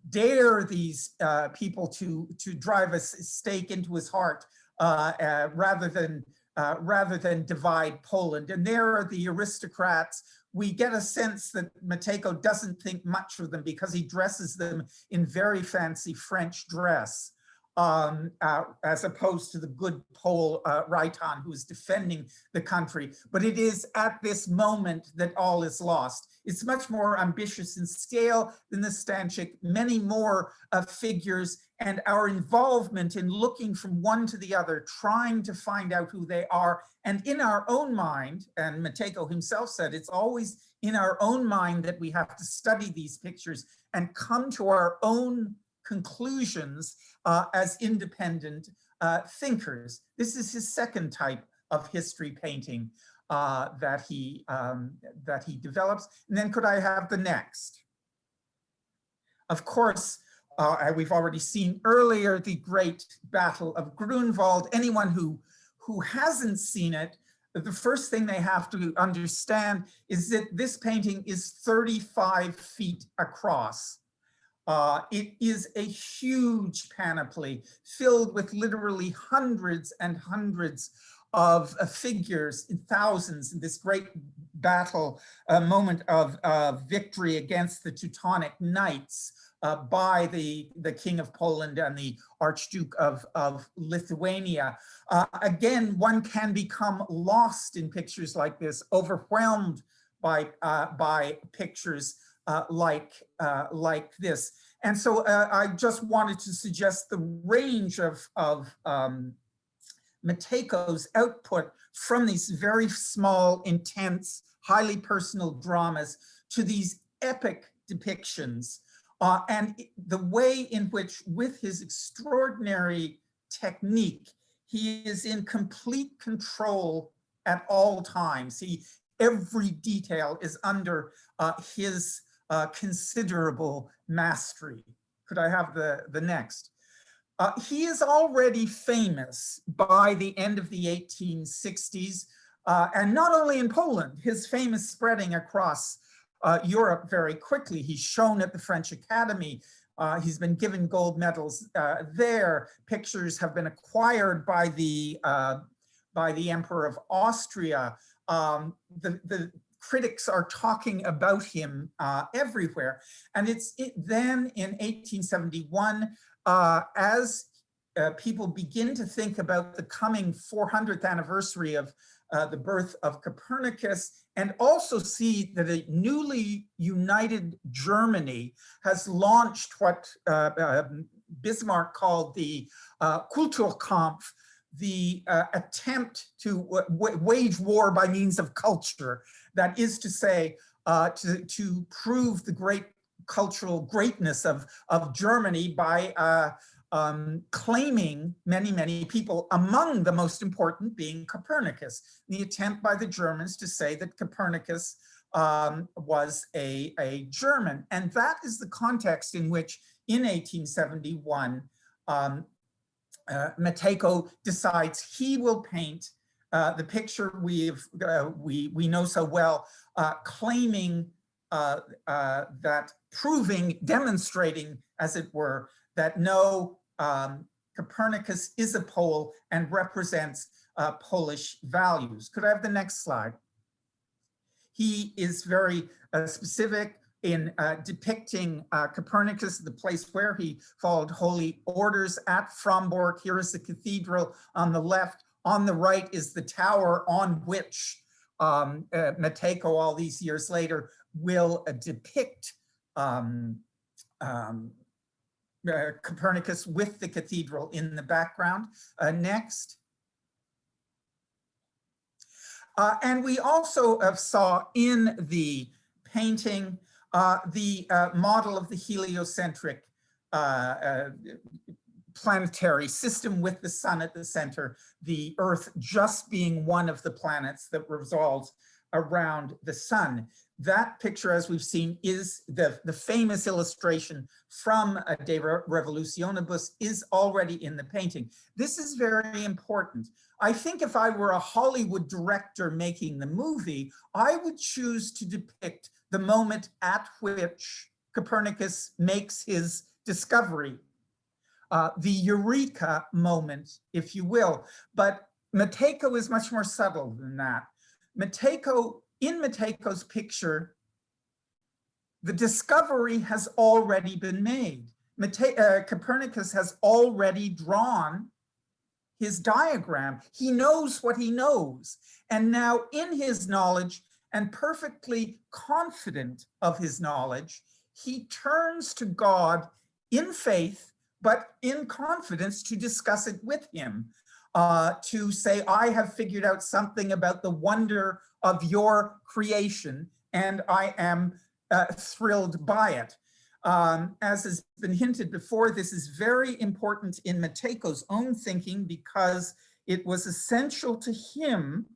dare these people to drive a stake into his heart rather than divide Poland. And there are the aristocrats. We get a sense that Mateco doesn't think much of them because he dresses them in very fancy French dress, as opposed to the good Pole Rajtan, who is defending the country. But it is at this moment that all is lost. It's much more ambitious in scale than the Stańczyk, many more figures, and our involvement in looking from one to the other, trying to find out who they are. And in our own mind, and Mateco himself said, it's always in our own mind that we have to study these pictures and come to our own conclusions as independent thinkers. This is his second type of history painting that he develops. And then could I have the next? Of course, we've already seen earlier the great Battle of Grundwald. Anyone who hasn't seen it, the first thing they have to understand is that this painting is 35 feet across. It is a huge panoply filled with literally hundreds and hundreds of figures, in thousands, in this great battle, moment of victory against the Teutonic Knights by the King of Poland and the Archduke of Lithuania. Again, one can become lost in pictures like this, overwhelmed by pictures like this. And so I just wanted to suggest the range of Mateco's output from these very small, intense, highly personal dramas to these epic depictions and the way in which, with his extraordinary technique, he is in complete control at all times. Every detail is under his considerable mastery. Could I have the next? He is already famous by the end of the 1860s, and not only in Poland. His fame is spreading across Europe very quickly. He's shown at the French Academy. He's been given gold medals there. Pictures have been acquired by the Emperor of Austria. The critics are talking about him everywhere. And then in 1871, as people begin to think about the coming 400th anniversary of the birth of Copernicus, and also see that a newly united Germany has launched what Bismarck called the Kulturkampf, the attempt to wage war by means of culture. That is to say, to prove the great cultural greatness of Germany by claiming many people, among the most important being Copernicus. The attempt by the Germans to say that Copernicus was a German. And that is the context in which, in 1871, Mateco decides he will paint the picture we know so well, claiming that, demonstrating, as it were, that no, Copernicus is a Pole and represents Polish values. Could I have the next slide? He is very specific in depicting Copernicus, the place where he followed holy orders at Frombork. Here is the cathedral on the left. On the right is the tower on which Mateco, all these years later, will depict Copernicus with the cathedral in the background. Next. And we also saw in the painting the model of the heliocentric planetary system, with the sun at the center, the Earth just being one of the planets that revolves around the sun. That picture, as we've seen, is the famous illustration from De Revolutionibus, is already in the painting. This is very important. I think if I were a Hollywood director making the movie, I would choose to depict the moment at which Copernicus makes his discovery, the eureka moment, if you will. But Mateco is much more subtle than that. In Mateco's picture, the discovery has already been made. Copernicus has already drawn his diagram. He knows what he knows. And now, in his knowledge, and perfectly confident of his knowledge, he turns to God in faith, but in confidence, to discuss it with him, to say, I have figured out something about the wonder of your creation, and I am thrilled by it. As has been hinted before, this is very important in Mateco's own thinking, because it was essential to him,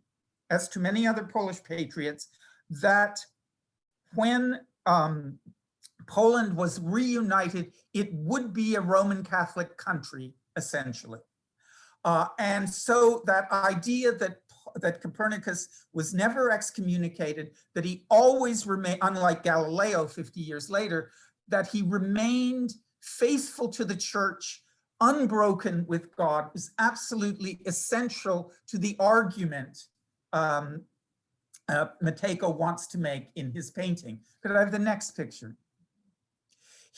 as to many other Polish patriots, that when Poland was reunited, it would be a Roman Catholic country, essentially. And so that idea that Copernicus was never excommunicated, that he always remained, unlike Galileo 50 years later, that he remained faithful to the church, unbroken with God, is absolutely essential to the argument Mateco wants to make in his painting. Could I have the next picture?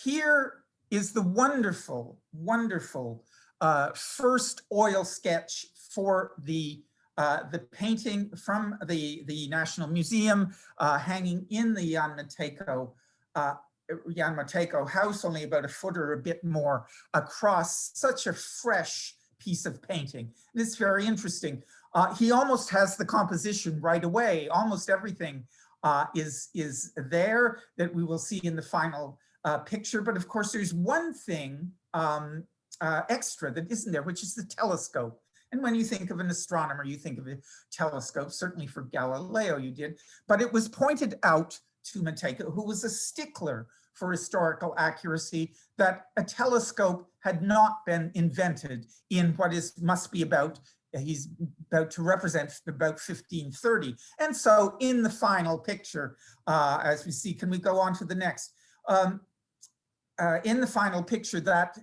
Here is the wonderful, wonderful first oil sketch for the painting from the National Museum, hanging in the Jan Matejko house, only about a foot or a bit more across. Such a fresh piece of painting. It's very interesting. He almost has the composition right away. Almost everything is there that we will see in the final picture, but of course there's one thing extra that isn't there, which is the telescope. And when you think of an astronomer, you think of a telescope, certainly for Galileo you did, but it was pointed out to Mateco, who was a stickler for historical accuracy, that a telescope had not been invented in what must be about, he's about to represent about 1530. And so in the final picture, as we see, can we go on to the next? In the final picture, that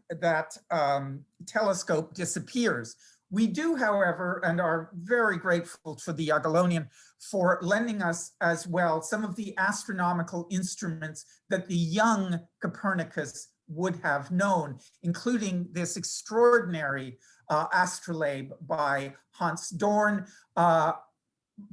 telescope disappears. We do, however, and are very grateful to the Jagiellonian for lending us as well some of the astronomical instruments that the young Copernicus would have known, including this extraordinary astrolabe by Hans Dorn,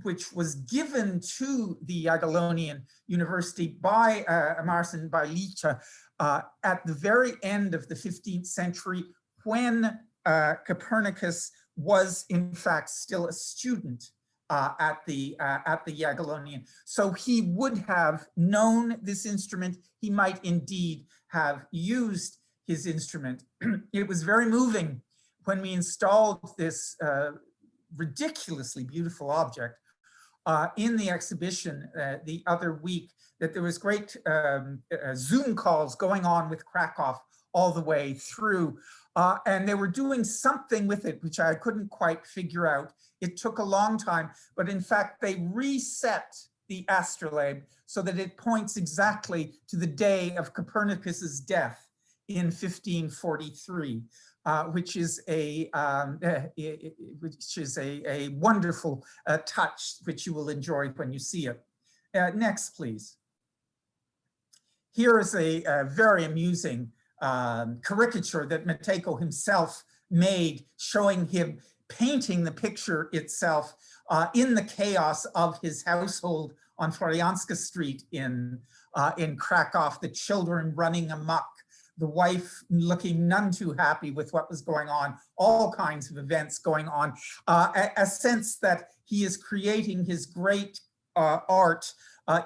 which was given to the Jagiellonian University by Martin by Licha at the very end of the 15th century, when Copernicus was in fact still a student at the Jagiellonian. So he would have known this instrument. He might indeed have used his instrument. It was very moving when we installed this ridiculously beautiful object in the exhibition the other week, that there was great Zoom calls going on with Kraków all the way through. And they were doing something with it, which I couldn't quite figure out. It took a long time, but in fact, they reset the astrolabe so that it points exactly to the day of Copernicus's death in 1543, which is a wonderful touch, which you will enjoy when you see it. Next, please. Here is a very amusing caricature that Mateco himself made, showing him painting the picture itself in the chaos of his household on Florianska Street in Kraków, the children running amok, the wife looking none too happy with what was going on, all kinds of events going on, a sense that he is creating his great art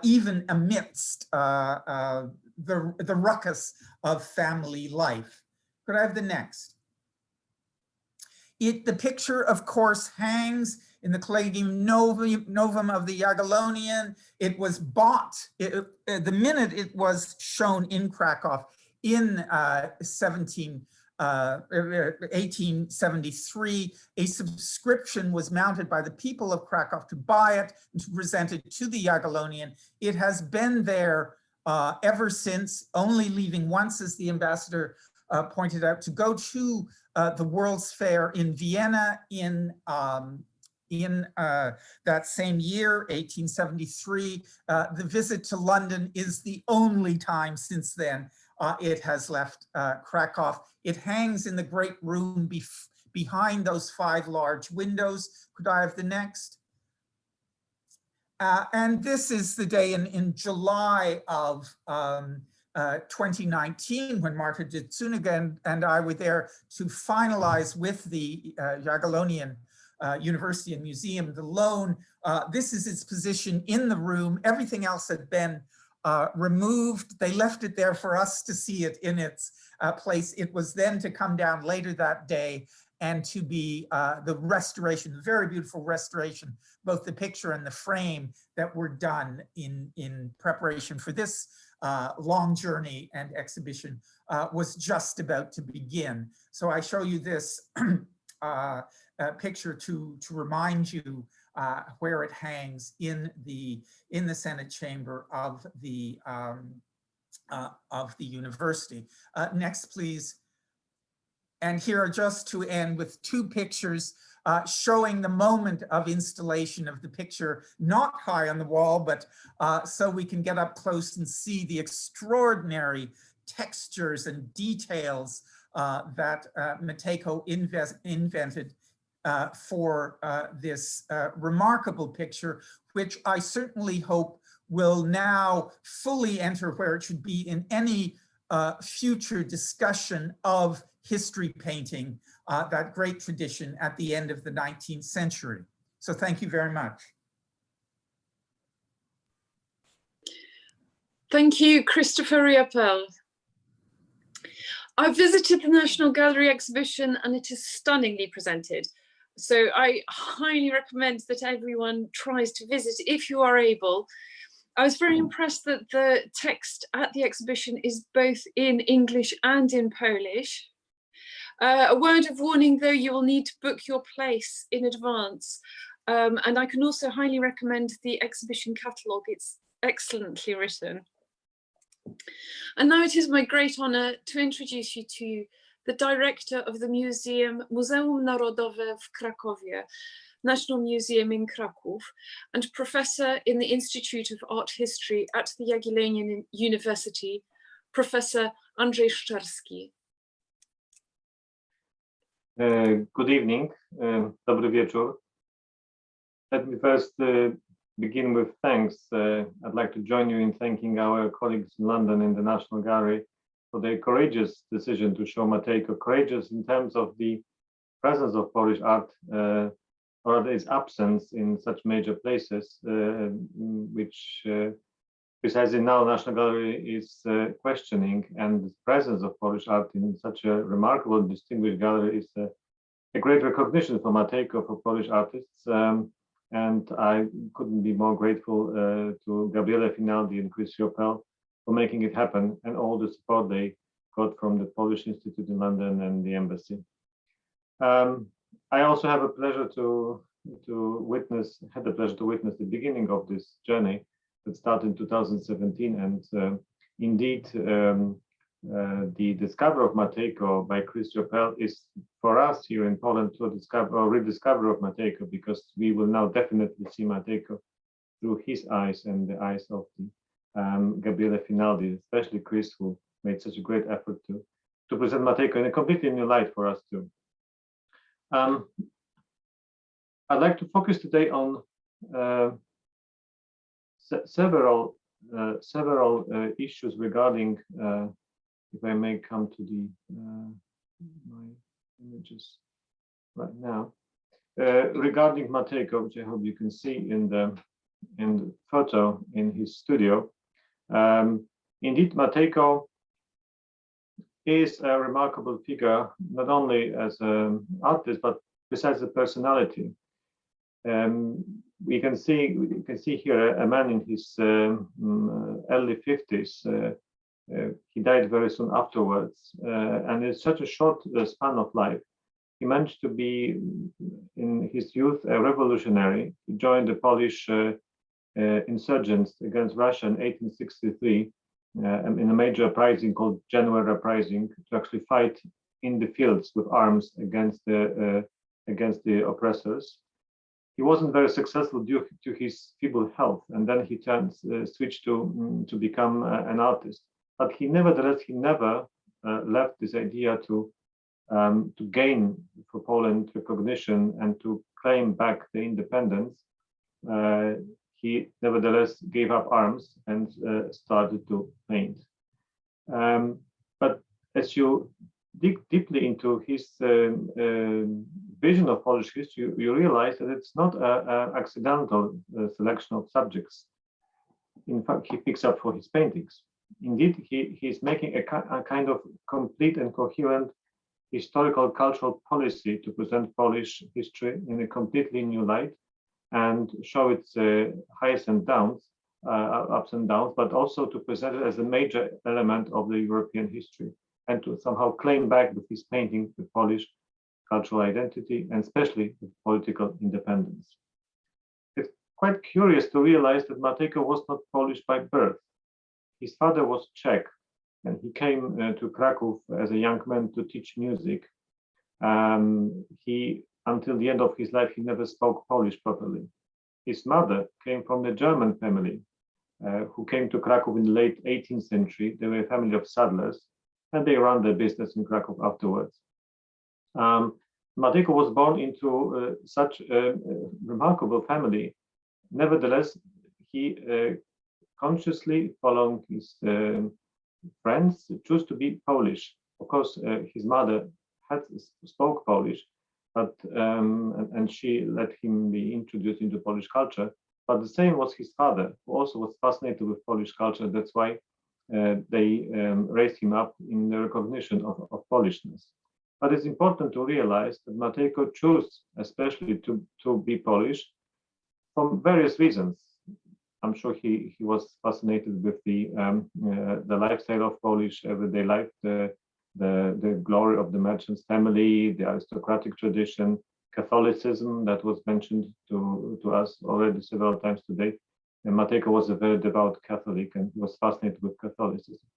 even amidst the ruckus of family life. Could I have the next? The picture, of course, hangs in the Collegium Novum of the Jagiellonian. It was bought, the minute it was shown in Kraków in 1873, a subscription was mounted by the people of Kraków to buy it and to present it to the Jagiellonian. It has been there ever since, only leaving once, as the ambassador pointed out, to go to the World's Fair in Vienna in that same year, 1873. The visit to London is the only time since then it has left Kraków. It hangs in the great room behind those 5 large windows. Could I have the next? And this is the day in July of 2019, when Marta did Zuniga and I were there to finalize with the Jagiellonian University and Museum the loan. This is its position in the room. Everything else had been removed. They left it there for us to see it in its place. It was then to come down later that day and to be the restoration, the very beautiful restoration, both the picture and the frame that were done in preparation for this long journey and exhibition was just about to begin. So I show you this picture to remind you where it hangs in the Senate chamber of the university. Next, please. And here, just to end with 2 pictures showing the moment of installation of the picture, not high on the wall, but so we can get up close and see the extraordinary textures and details that Mateco invented for this remarkable picture, which I certainly hope will now fully enter where it should be in any future discussion of history painting, that great tradition at the end of the 19th century. So thank you very much.
Thank you, Christopher Riopel. I visited the National Gallery exhibition and it is stunningly presented. So I highly recommend that everyone tries to visit if you are able. I was very impressed that the text at the exhibition is both in English and in Polish. A word of warning though, you will need to book your place in advance. And I can also highly recommend the exhibition catalogue. It's excellently written. And now it is my great honor to introduce you to the director of the museum, Muzeum Narodowe w Krakowie, National Museum in Kraków, and professor in the Institute of Art History at the Jagiellonian University, Professor Andrzej Szczerski.
Good evening, dobry wieczór. Let me first begin with thanks. I'd like to join you in thanking our colleagues in London in the National Gallery for their courageous decision to show Mateco, courageous in terms of the presence of Polish art or its absence in such major places, which precisely now National Gallery is questioning, and the presence of Polish art in such a remarkable and distinguished gallery is a great recognition for Mateco, for Polish artists. And I couldn't be more grateful to Gabriele Finaldi and Chris Riopel for making it happen, and all the support they got from the Polish Institute in London and the embassy. I also have a pleasure had the pleasure to witness the beginning of this journey that started in 2017, and indeed the discovery of Mateco by Chris Riopel is for us here in Poland to discover or rediscover of Mateco, because we will now definitely see Mateco through his eyes and the eyes of the Gabriele Finaldi, especially Chris, who made such a great effort to present Mateco in a completely new light for us too. I'd like to focus today on several issues regarding, if I may come to the my images right now, regarding Mateco, which I hope you can see in the photo in his studio. Indeed, Mateco is a remarkable figure, not only as an artist, but besides the personality. You can see here a man in his early 50s. He died very soon afterwards, and in such a short span of life, he managed to be, in his youth, a revolutionary. He joined the Polish insurgents against Russia in 1863 in a major uprising called January Uprising, to actually fight in the fields with arms against the oppressors. He wasn't very successful due to his feeble health, and then he switched to become an artist. But he never left this idea to gain for Poland recognition and to claim back the independence. He nevertheless gave up arms and started to paint. But as you dig deeply into his vision of Polish history, you realize that it's not an accidental selection of subjects. In fact, he picks up for his paintings. Indeed, he's making a kind of complete and coherent historical cultural policy to present Polish history in a completely new light and show its highs and downs, ups and downs, but also to present it as a major element of the European history, and to somehow claim back with his painting the Polish cultural identity, and especially the political independence. It's quite curious to realize that Mateco was not Polish by birth. His father was Czech, and he came to Kraków as a young man to teach music. Until the end of his life, he never spoke Polish properly. His mother came from a German family who came to Kraków in the late 18th century. They were a family of saddlers, and they ran their business in Kraków afterwards. Mateco was born into such a remarkable family. Nevertheless, he consciously, following his friends, chose to be Polish. Of course, his mother spoke Polish, but and she let him be introduced into Polish culture. But the same was his father, who also was fascinated with Polish culture. That's why they raised him up in the recognition of Polishness. But it's important to realize that Matejko chose especially to be Polish for various reasons. I'm sure he was fascinated with the lifestyle of Polish everyday life, the glory of the merchant's family, the aristocratic tradition, Catholicism that was mentioned to us already several times today. And Matejko was a very devout Catholic and he was fascinated with Catholicism.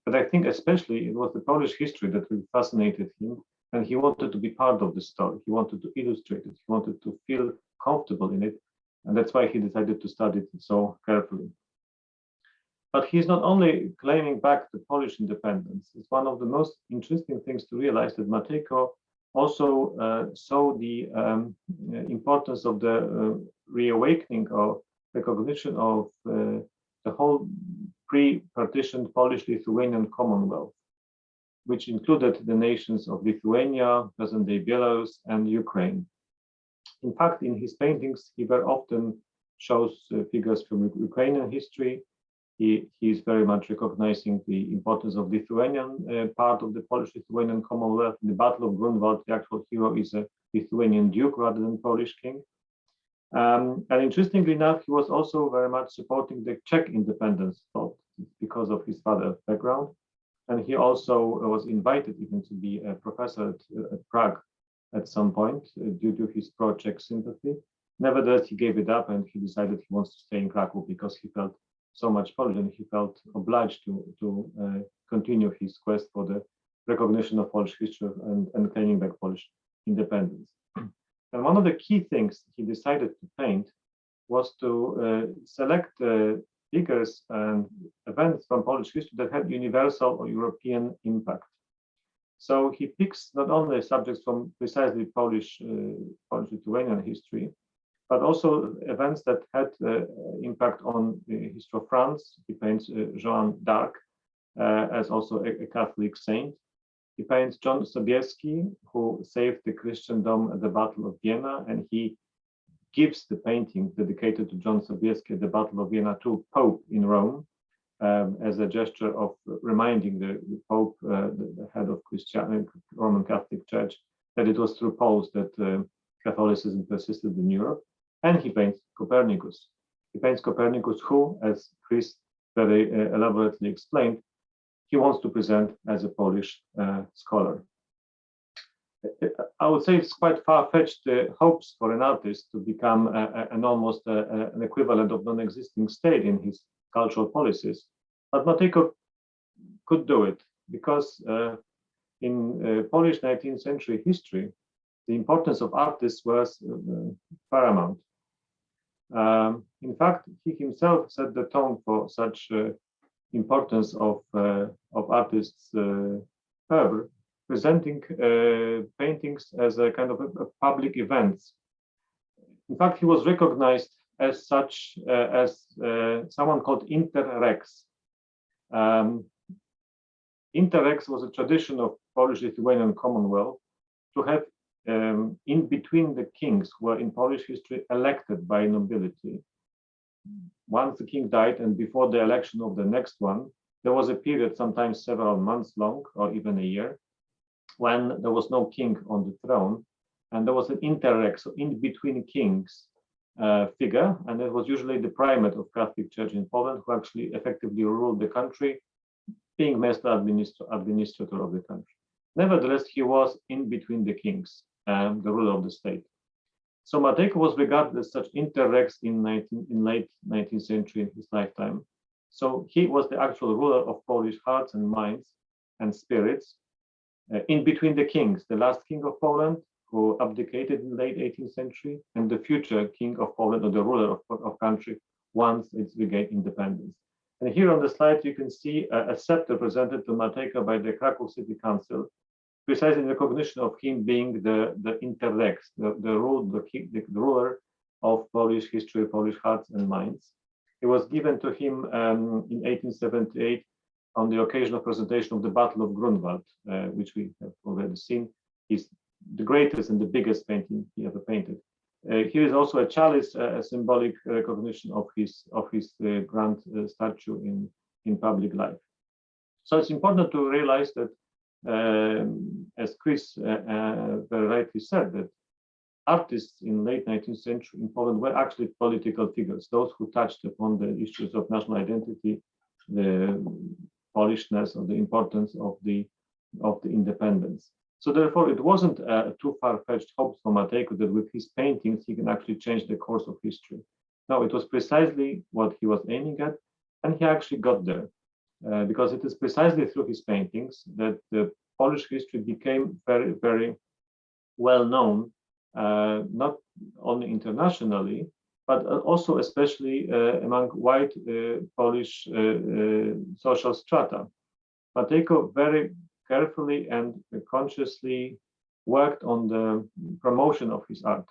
But I think especially it was the Polish history that really fascinated him, and he wanted to be part of the story. He wanted to illustrate it. He wanted to feel comfortable in it. And that's why he decided to study it so carefully. But he's not only claiming back the Polish independence. It's one of the most interesting things to realize that Matejko also saw the importance of the reawakening or recognition of the whole pre-partitioned Polish-Lithuanian Commonwealth, which included the nations of Lithuania, present-day Belarus, and Ukraine. In fact, in his paintings, he very often shows figures from Ukrainian history. He is very much recognizing the importance of Lithuanian part of the Polish-Lithuanian Commonwealth. In the Battle of Grundwald, the actual hero is a Lithuanian duke rather than Polish king. And interestingly enough, he was also very much supporting the Czech independence thought because of his father's background. And he also was invited even to be a professor at Prague at some point due to his pro-Czech sympathy. Nevertheless, he gave it up and he decided he wants to stay in Kraków because he felt so much Polish and he felt obliged to continue his quest for the recognition of Polish history and claiming back Polish independence. And one of the key things he decided to paint was to select figures and events from Polish history that had universal or European impact. So he picks not only subjects from precisely Polish-Lithuanian history, but also events that had impact on the history of France. He paints Jeanne d'Arc as also a Catholic saint. He paints John Sobieski, who saved the Christendom at the Battle of Vienna, and he gives the painting dedicated to John Sobieski at the Battle of Vienna to Pope in Rome as a gesture of reminding the Pope, the head of Roman Catholic Church, that it was through Poles that Catholicism persisted in Europe. And he paints Copernicus. He paints Copernicus who, as Chris very elaborately explained, he wants to present as a Polish scholar. I would say it's quite far-fetched hopes for an artist to become an almost an equivalent of non-existing state in his cultural policies. But Matejko could do it because in Polish 19th century history, the importance of artists was paramount. In fact, he himself set the tone for such importance of artists' oeuvre, presenting paintings as a kind of a public events. In fact, he was recognized as such as someone called Inter Rex. Inter Rex was a tradition of Polish-Lithuanian Commonwealth to have in between the kings who were in Polish history elected by nobility. Once the king died and before the election of the next one, there was a period, sometimes several months long or even a year, when there was no king on the throne, and there was an interrex, so in between kings figure, and it was usually the primate of Catholic Church in Poland who actually effectively ruled the country, being master administrator of the country. Nevertheless, he was in between the kings, the ruler of the state. So Matejko was regarded as such interrex in late 19th century in his lifetime. So he was the actual ruler of Polish hearts and minds and spirits, in between the kings, the last king of Poland, who abdicated in late 18th century, and the future king of Poland, or the ruler of country, once it's regained independence. And here on the slide, you can see a scepter presented to Matejko by the Kraków City Council, precisely in recognition of him being the interrex, the ruler of Polish history, Polish hearts and minds. It was given to him in 1878 on the occasion of presentation of the Battle of Grundwald, which we have already seen. Is the greatest and the biggest painting he ever painted. Here is also a chalice, a symbolic recognition of his grand statue in public life.
So it's important to realize that, as Chris very rightly said, that artists in late 19th century in Poland were actually political figures, those who touched upon the issues of national identity, the Polishness, or the importance of the independence. So therefore, it wasn't too far-fetched hopes for Mateco that with his paintings he can actually change the course of history. No, it was precisely what he was aiming at, and he actually got there, because it is precisely through his paintings that the Polish history became very, very well known, not only internationally, but also especially among white Polish social strata. Mateco very carefully and consciously worked on the promotion of his art.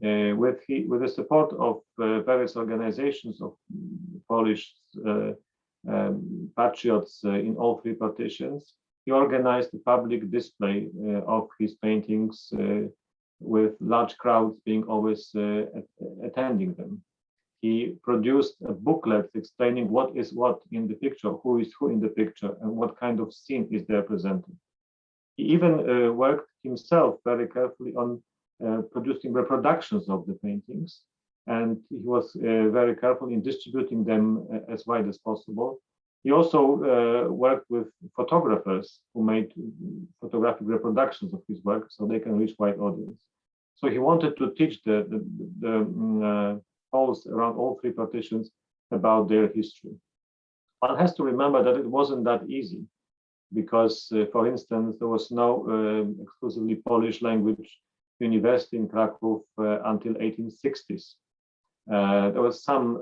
With the support of various organizations of Polish patriots in all three partitions, he organized a public display of his paintings with large crowds being always attending them. He produced a booklet explaining what is what in the picture, who is who in the picture, and what kind of scene is there presented. He even worked himself very carefully on producing reproductions of the paintings, and he was very careful in distributing them as wide as possible. He also worked with photographers who made photographic reproductions of his work so they can reach wide audience. So he wanted to teach the Poles around all three partitions about their history. One has to remember that it wasn't that easy because, for instance, there was no exclusively Polish language university in Kraków until 1860s. There was some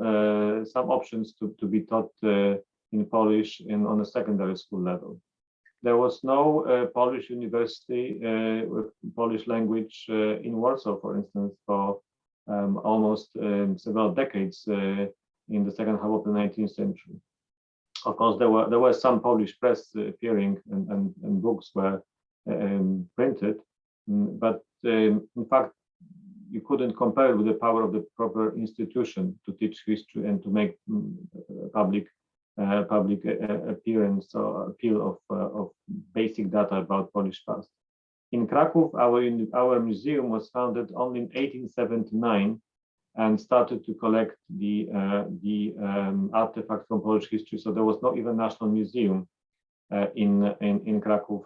options to be taught in Polish on a secondary school level. There was no Polish university with Polish language in Warsaw, for instance, for almost several decades in the second half of the 19th century. Of course, there were some Polish press appearing and books were printed, but in fact, you couldn't compare with the power of the proper institution to teach history and to make public appearance or appeal of basic data about Polish past. In Kraków, our museum was founded only in 1879 and started to collect the artifacts from Polish history. So there was no even national museum in Kraków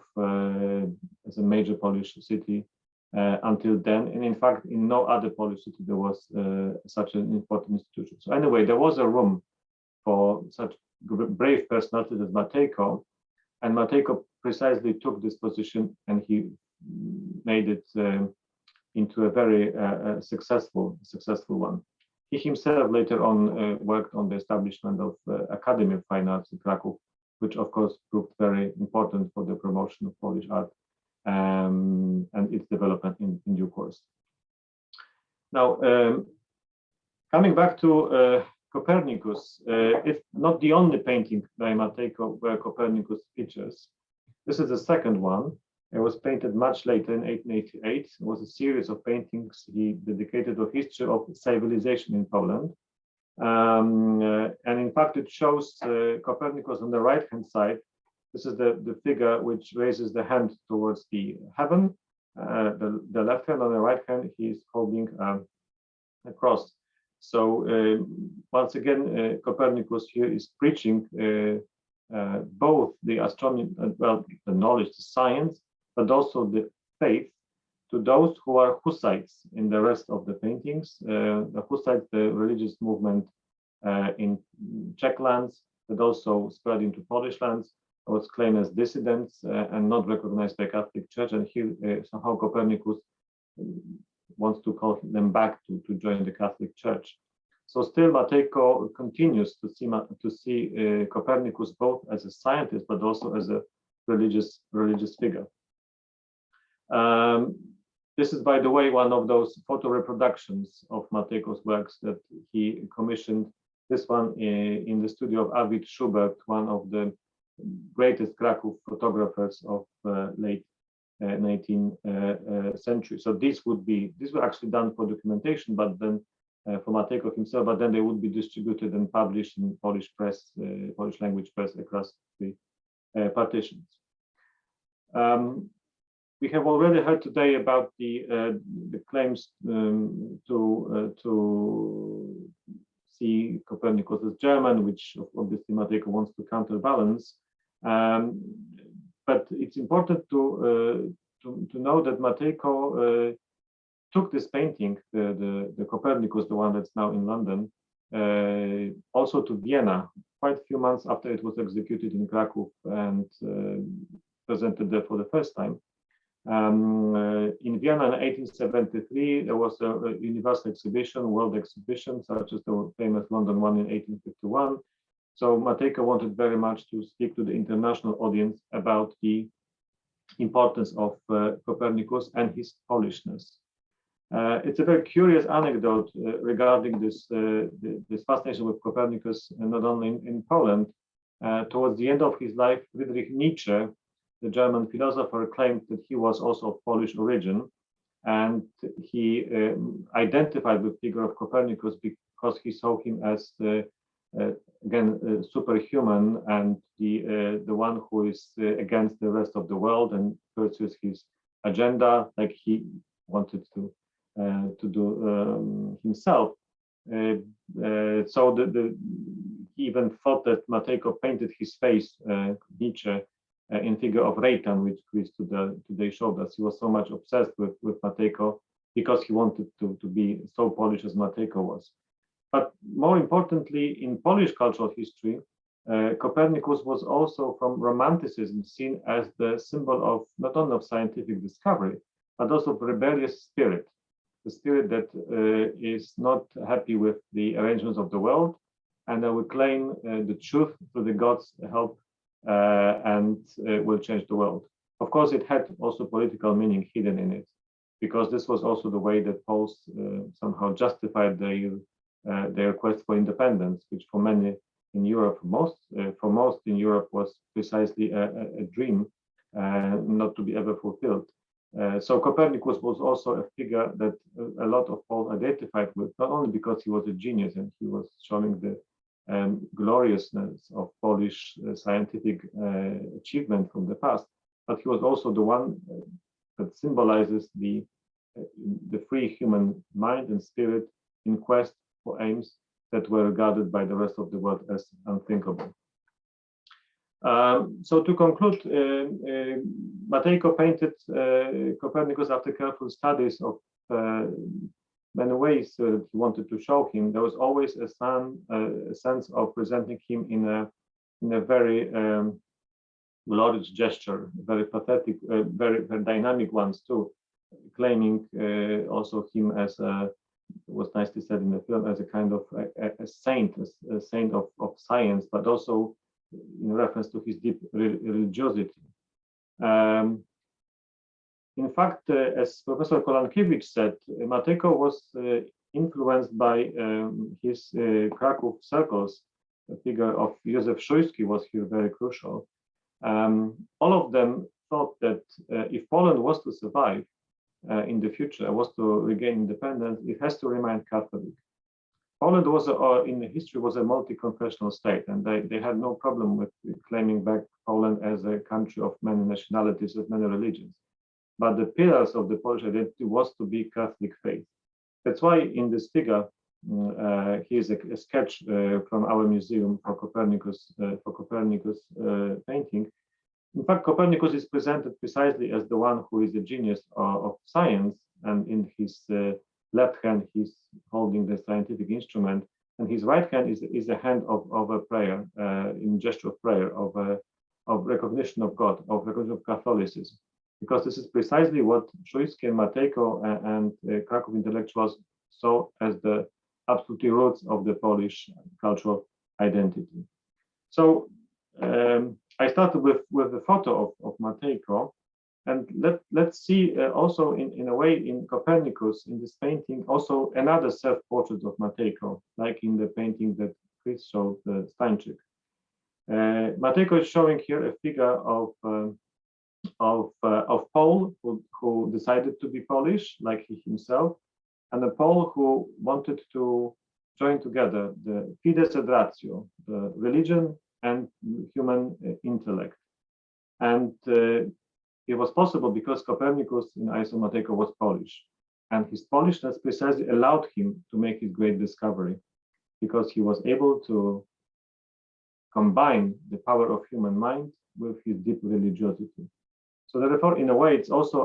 as a major Polish city until then. And in fact, in no other Polish city there was such an important institution. So anyway, there was a room for such brave personalities as Matejko, and Matejko precisely took this position and he made it into a very successful one. He himself later on worked on the establishment of Academy of Fine Arts in Kraków, which of course proved very important for the promotion of Polish art and its development in due course. Now, coming back to Copernicus, if not the only painting by Matejko where Copernicus features, this is the second one. It was painted much later in 1888. It was a series of paintings he dedicated to history of civilization in Poland. And in fact, it shows Copernicus on the right-hand side. This is the figure which raises the hand towards the heaven. The left hand, on the right hand, he is holding a cross. So once again, Copernicus here is preaching both the astronomy, well, the knowledge, the science, but also the faith to those who are Hussites in the rest of the paintings. The Hussites, the religious movement in Czech lands, that also spread into Polish lands, was claimed as dissidents and not recognized by Catholic Church. And here somehow Copernicus wants to call them back to join the Catholic Church. So still Mateco continues to see Copernicus both as a scientist, but also as a religious figure. This is, by the way, one of those photo reproductions of Mateco's works that he commissioned. This one in the studio of Arvid Schubert, one of the greatest Kraków photographers of late 19th century. So these were actually done for documentation, but then for Mateco himself, but then they would be distributed and published in Polish press, Polish language press across the partitions. We have already heard today about the claims to see Copernicus as German, which obviously Mateco wants to counterbalance. But it's important to know that Mateco took this painting, the Copernicus, the one that's now in London, also to Vienna quite a few months after it was executed in Kraków and presented there for the first time. In Vienna in 1873, there was a universal exhibition, world exhibition, such as the famous London one in 1851. So Mateco wanted very much to speak to the international audience about the importance of Copernicus and his Polishness. It's a very curious anecdote regarding this fascination with Copernicus, not only in Poland. Towards the end of his life, Friedrich Nietzsche, the German philosopher, claimed that he was also of Polish origin, and he identified with the figure of Copernicus because he saw him as again superhuman and the one who is against the rest of the world and pursues his agenda like he wanted to do himself. So he even thought that Mateco painted his face, Nietzsche, in figure of Reitan, which Chris today showed us. He was so much obsessed with Mateco because he wanted to be so Polish as Mateco was. But more importantly, in Polish cultural history, Copernicus was also from Romanticism seen as the symbol of not only of scientific discovery, but also of rebellious spirit, the spirit that is not happy with the arrangements of the world, and that will claim the truth through the gods' help and will change the world. Of course, it had also political meaning hidden in it, because this was also the way that Poles somehow justified their quest for independence, which for many in Europe, for most in Europe, was precisely a dream not to be ever fulfilled. So Copernicus was also a figure that a lot of Poles identified with, not only because he was a genius and he was showing the gloriousness of Polish scientific achievement from the past, but he was also the one that symbolizes the free human mind and spirit in quest for aims that were regarded by the rest of the world as unthinkable. So to conclude, Mateco painted Copernicus after careful studies of many ways that he wanted to show him. There was always a sense of presenting him in a very glorious gesture, very pathetic, very dynamic ones too, claiming also him as was nicely said in the film, as a kind of a saint of science, but also in reference to his deep religiosity. In fact, as Professor Kolankiewicz said, Mateco was influenced by his Kraków circles. The figure of Józef Szujski was here very crucial. All of them thought that if Poland was to survive in the future, was to regain independence, it has to remain Catholic. Poland was, in history, was a multi-confessional state, and they had no problem with claiming back Poland as a country of many nationalities, of many religions. But the pillars of the Polish identity was to be Catholic faith. That's why in this figure, here's a sketch from our museum for Copernicus painting. In fact, Copernicus is presented precisely as the one who is a genius of science, and in his left hand he's holding the scientific instrument, and his right hand is a hand of a prayer, in gesture of prayer, of recognition of God, of recognition of Catholicism. Because this is precisely what Szujski and Mateco and Kraków intellectuals saw as the absolute roots of the Polish cultural identity. So I started with the photo of Mateco, and let's see also in a way in Copernicus, in this painting, also another self-portrait of Mateco, like in the painting that Chris showed, Stańczyk. Mateco is showing here a figure of Pole who decided to be Polish, like he himself, and a Pole who wanted to join together the fides et ratio, the religion and human intellect. And it was possible because Copernicus in ISO Mateco was Polish. And his Polishness precisely allowed him to make his great discovery, because he was able to combine the power of human mind with his deep religiosity. So therefore, in a way, it's also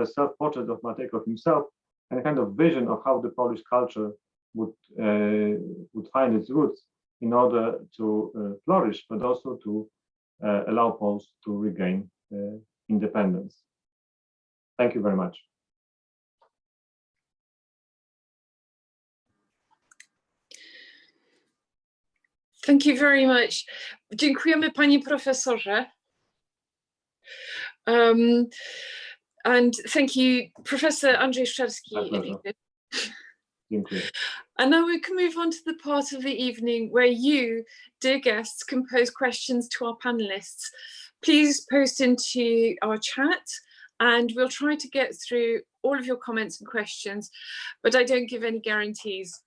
a self-portrait of Mateco himself, and a kind of vision of how the Polish culture would find its roots in order to flourish, but also to allow Poles to regain independence. Thank you very much.
Thank you very much. Dziękujemy panie profesorze. And thank you, Professor Andrzej Szczerski. And now we can move on to the part of the evening where you, dear guests, can pose questions to our panelists. Please post into our chat and we'll try to get through all of your comments and questions, but I don't give any guarantees.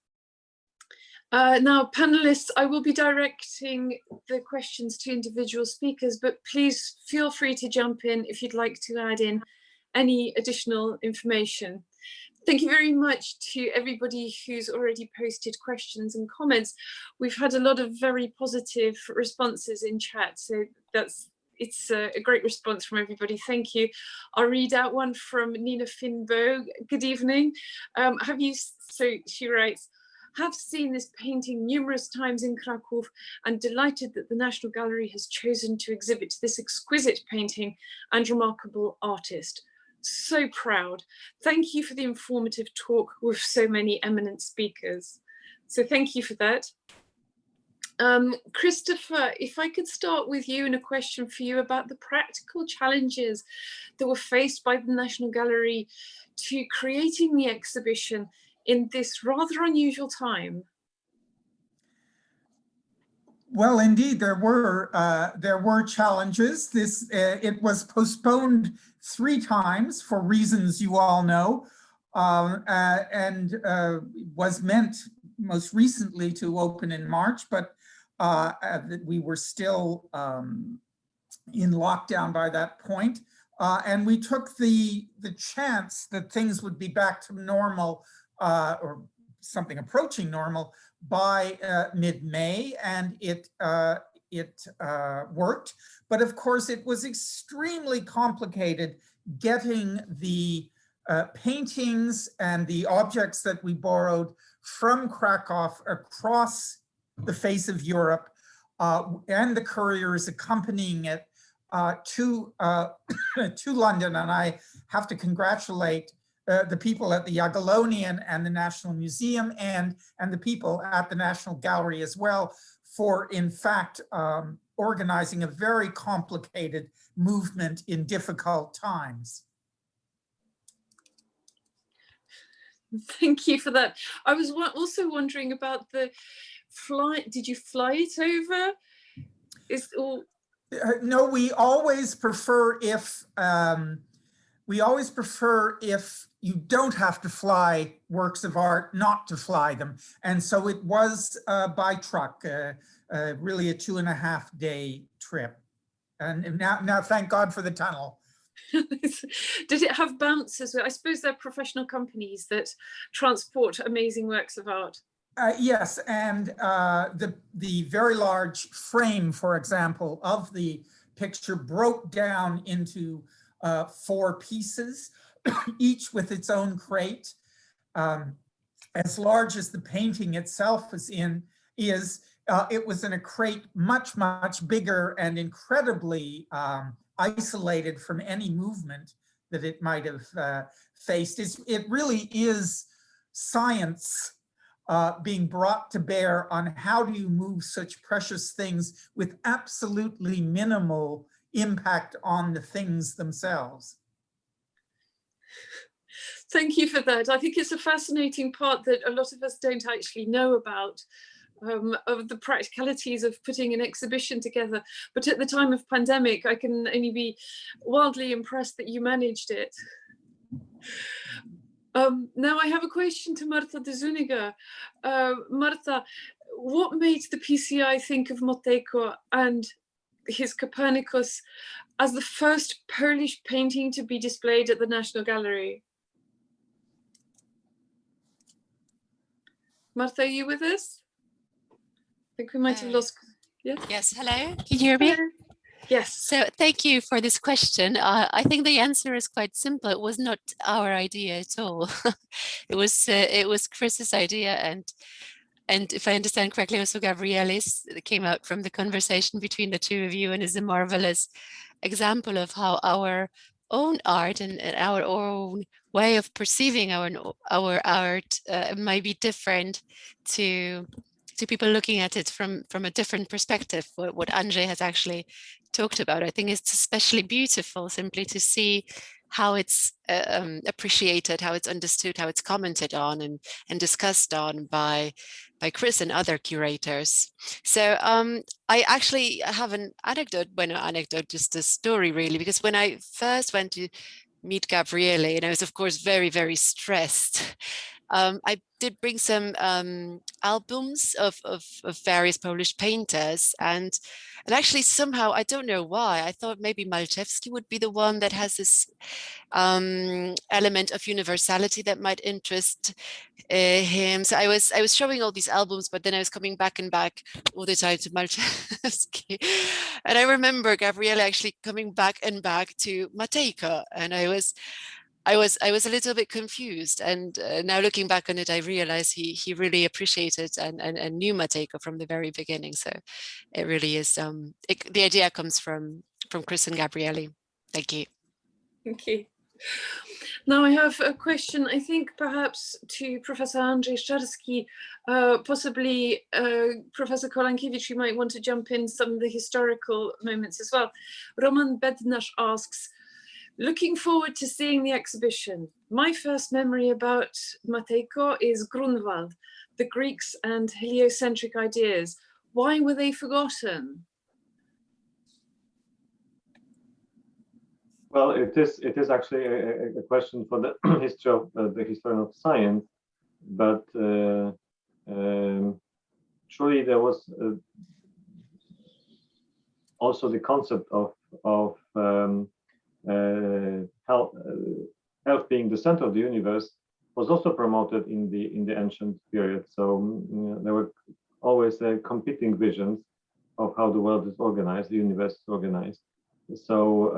Now, panelists, I will be directing the questions to individual speakers, but please feel free to jump in if you'd like to add in any additional information. Thank you very much to everybody who's already posted questions and comments. We've had a lot of very positive responses in chat, so it's a great response from everybody. Thank you. I'll read out one from Nina Finbo. Good evening. So she writes, have seen this painting numerous times in Kraków and delighted that the National Gallery has chosen to exhibit this exquisite painting and remarkable artist. So proud. Thank you for the informative talk with so many eminent speakers. So thank you for that. Christopher, if I could start with you and a question for you about the practical challenges that were faced by the National Gallery to creating the exhibition in this rather unusual time.
Well, indeed, there were challenges. It was postponed 3 times for reasons you all know, and was meant most recently to open in March, but we were still in lockdown by that point, and we took the chance that things would be back to normal or something approaching normal by mid-May, and it worked. But of course, it was extremely complicated getting the paintings and the objects that we borrowed from Kraków across the face of Europe, and the couriers accompanying it to London. And I have to congratulate the people at the Jagiellonian and the National Museum and the people at the National Gallery as well for, in fact, organizing a very complicated movement in difficult times.
Thank you for that. I was also wondering about the flight. Did you fly it over?
No, we always prefer if you don't have to fly works of art, not to fly them. And so it was by truck, really a 2.5-day trip. And now, thank God for the tunnel.
Did it have bounce as well? I suppose they're professional companies that transport amazing works of art.
Yes, and the very large frame, for example, of the picture broke down into 4 pieces, each with its own crate, as large as the painting itself is. It was in a crate much, much bigger and incredibly isolated from any movement that it might have faced. It really is science being brought to bear on how do you move such precious things with absolutely minimal impact on the things themselves.
Thank you for that. I think it's a fascinating part that a lot of us don't actually know about, of the practicalities of putting an exhibition together. But at the time of pandemic, I can only be wildly impressed that you managed it. Now I have a question to Marta de Zuniga. Marta, what made the PCI think of Mateco and his Copernicus as the first Polish painting to be displayed at the National Gallery. Marta, are you with us? I think we might have lost. Yes.
Yes. Hello. Can you hear me?
Hello. Yes.
So thank you for this question. I think the answer is quite simple. It was not our idea at all. It was Chris's idea, and if I understand correctly, also Gabriele's. It came out from the conversation between the two of you, and is a marvelous example of how our own art and our own way of perceiving our art might be different to people looking at it from a different perspective. What Andrzej has actually talked about, I think it's especially beautiful simply to see how it's appreciated, how it's understood, how it's commented on and discussed on by Chris and other curators. So I actually have an anecdote, just a story really, because when I first went to meet Gabriele, and I was of course very, very stressed, I did bring some albums of various Polish painters, and actually somehow, I don't know why, I thought maybe Malczewski would be the one that has this element of universality that might interest him. So I was showing all these albums, but then I was coming back all the time to Malczewski. And I remember Gabriele actually coming back to Mateco, and I was a little bit confused, and now looking back on it, I realize he really appreciated and knew Mateco from the very beginning. So it really is. The idea comes from Chris and Gabriele. Thank you.
Thank you. Now I have a question, I think perhaps to Professor Andrzej Szczerski, possibly Professor Kolankiewicz, you might want to jump in some of the historical moments as well. Roman Bednarz asks, looking forward to seeing the exhibition. My first memory about Mateco is Grundwald, the Greeks and heliocentric ideas. Why were they forgotten?
Well, it is actually a question for the history of the historian of science, but truly there was also the concept of health being the center of the universe was also promoted in the ancient period. So there were always competing visions of how the world is organized, the universe is organized. So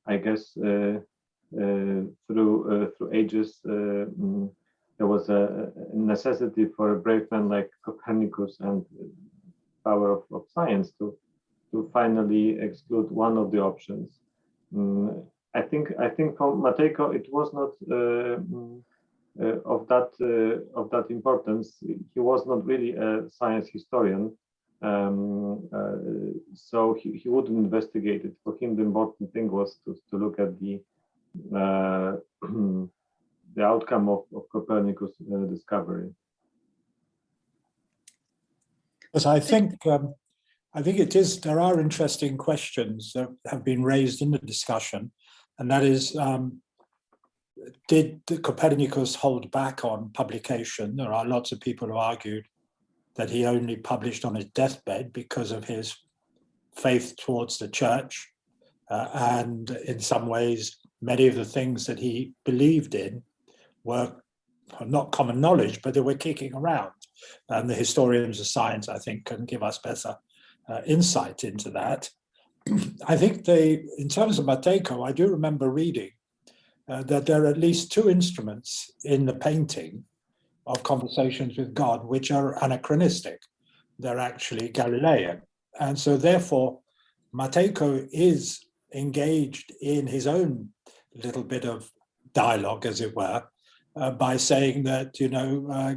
I guess through ages there was a necessity for a brave man like Copernicus and power of science to finally exclude one of the options. I think for Mateco it was not of that importance. He was not really a science historian, so he wouldn't investigate it. For him, the important thing was to look at the outcome of Copernicus' discovery.
But I think there are interesting questions that have been raised in the discussion, and that is, did Copernicus hold back on publication? There are lots of people who argued that he only published on his deathbed because of his faith towards the church, and in some ways, many of the things that he believed in were not common knowledge, but they were kicking around. And the historians of science, I think, can give us better insight into that. I think in terms of Mateco, I do remember reading that there are at least two instruments in the painting of Conversations with God which are anachronistic. They're actually Galilean. And so therefore, Mateco is engaged in his own little bit of dialogue, as it were, by saying that,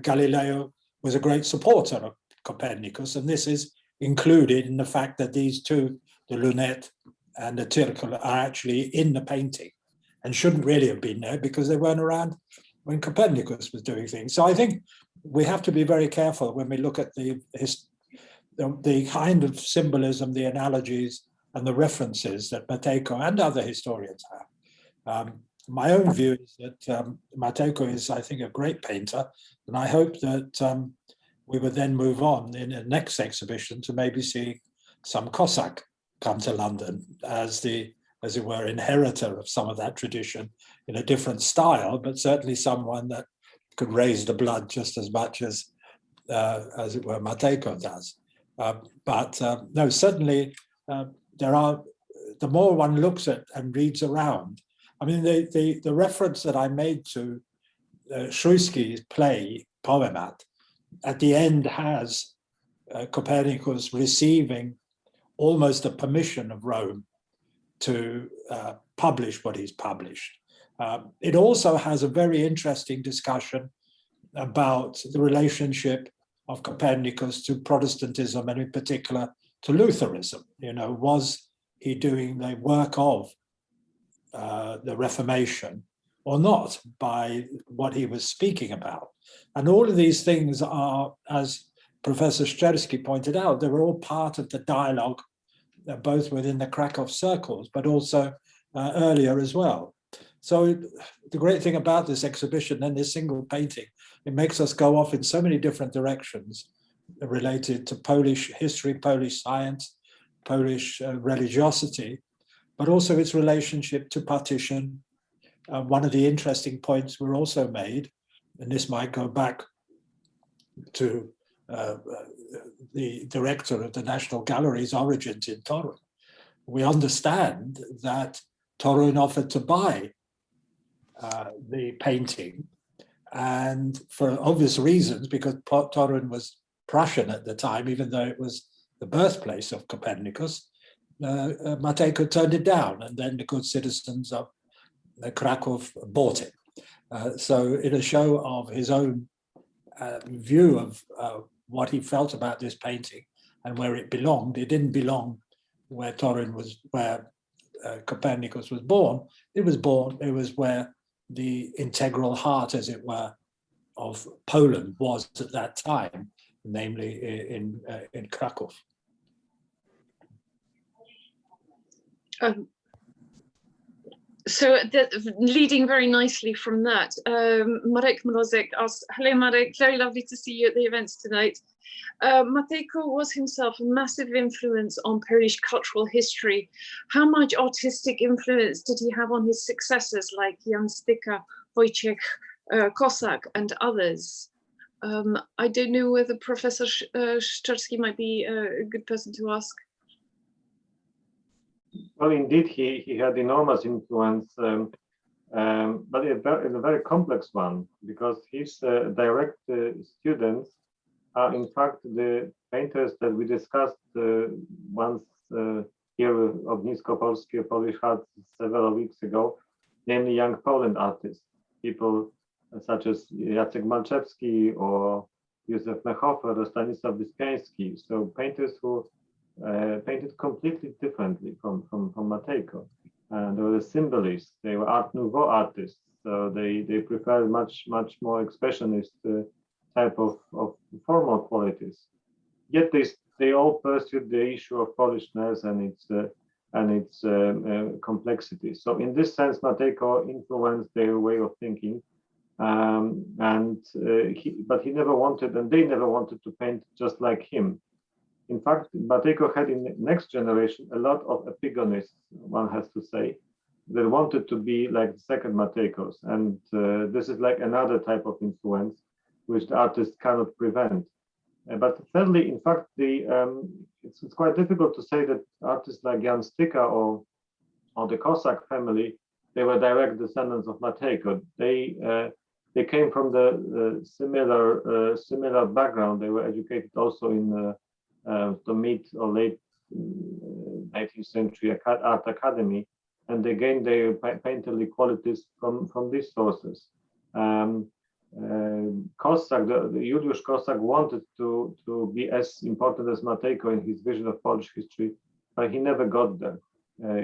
Galileo was a great supporter of Copernicus, and this is included in the fact that these two, the lunette and the circle, are actually in the painting and shouldn't really have been there because they weren't around when Copernicus was doing things. So I think we have to be very careful when we look at the kind of symbolism, the analogies and the references that Mateco and other historians have. My own view is that Mateco is, I think, a great painter, and I hope that we would then move on in the next exhibition to maybe see some Cossack come to London as it were, inheritor of some of that tradition in a different style, but certainly someone that could raise the blood just as much as it were, Mateco does. No, certainly there are, the more one looks at and reads around, I mean, the reference that I made to Szujski's play, Poemat, at the end has Copernicus receiving almost a permission of Rome to publish what he's published. It also has a very interesting discussion about the relationship of Copernicus to Protestantism, and in particular to Lutheranism. You know, was he doing the work of the Reformation or not by what he was speaking about? And all of these things are, as Professor Szczerski pointed out, they were all part of the dialogue, both within the Kraków circles, but also earlier as well. So the great thing about this exhibition and this single painting, it makes us go off in so many different directions related to Polish history, Polish science, Polish religiosity, but also its relationship to partition. One of the interesting points were also made, and this might go back to the director of the National Gallery's origins in Torun. We understand that Torun offered to buy the painting, and for obvious reasons, because Torun was Prussian at the time, even though it was the birthplace of Copernicus, Mateco turned it down, and then the good citizens of Kraków bought it. So in a show of his own view of what he felt about this painting and where it belonged, it didn't belong where Torun was, where Copernicus was born. It was where the integral heart, as it were, of Poland was at that time, namely in Kraków.
So leading very nicely from that, Marek Mrozek asked, hello Marek, very lovely to see you at the events tonight. Mateco was himself a massive influence on Polish cultural history. How much artistic influence did he have on his successors like Jan Styka, Wojciech Kossak and others? I don't know whether Professor Szczerski might be a good person to ask.
Well, indeed, he had enormous influence, but it's a very complex one, because his direct students are in fact the painters that we discussed once here with Ognisko, Polskie, Polish Hearth several weeks ago, namely young Poland artists, people such as Jacek Malczewski or Józef Mechofer or Stanisław Wyspiański, so painters who painted completely differently from Mateco. And they were symbolists, they were Art Nouveau artists, so they preferred much more expressionist type of formal qualities. Yet they all pursued the issue of Polishness and its complexity. So in this sense, Mateco influenced their way of thinking, but he never wanted, and they never wanted to paint just like him. In fact, Mateco had in the next generation a lot of epigonists, one has to say, that wanted to be like the second Matejkos. And this is like another type of influence, which the artist cannot prevent. But thirdly, in fact, it's quite difficult to say that artists like Jan Styka or the Cossack family, they were direct descendants of Mateco. They came from the similar background. They were educated also in the mid or late 19th century art academy, and they gained their painterly qualities from these sources. Kossak, the Juliusz Kossak wanted to be as important as Mateco in his vision of Polish history, but he never got there.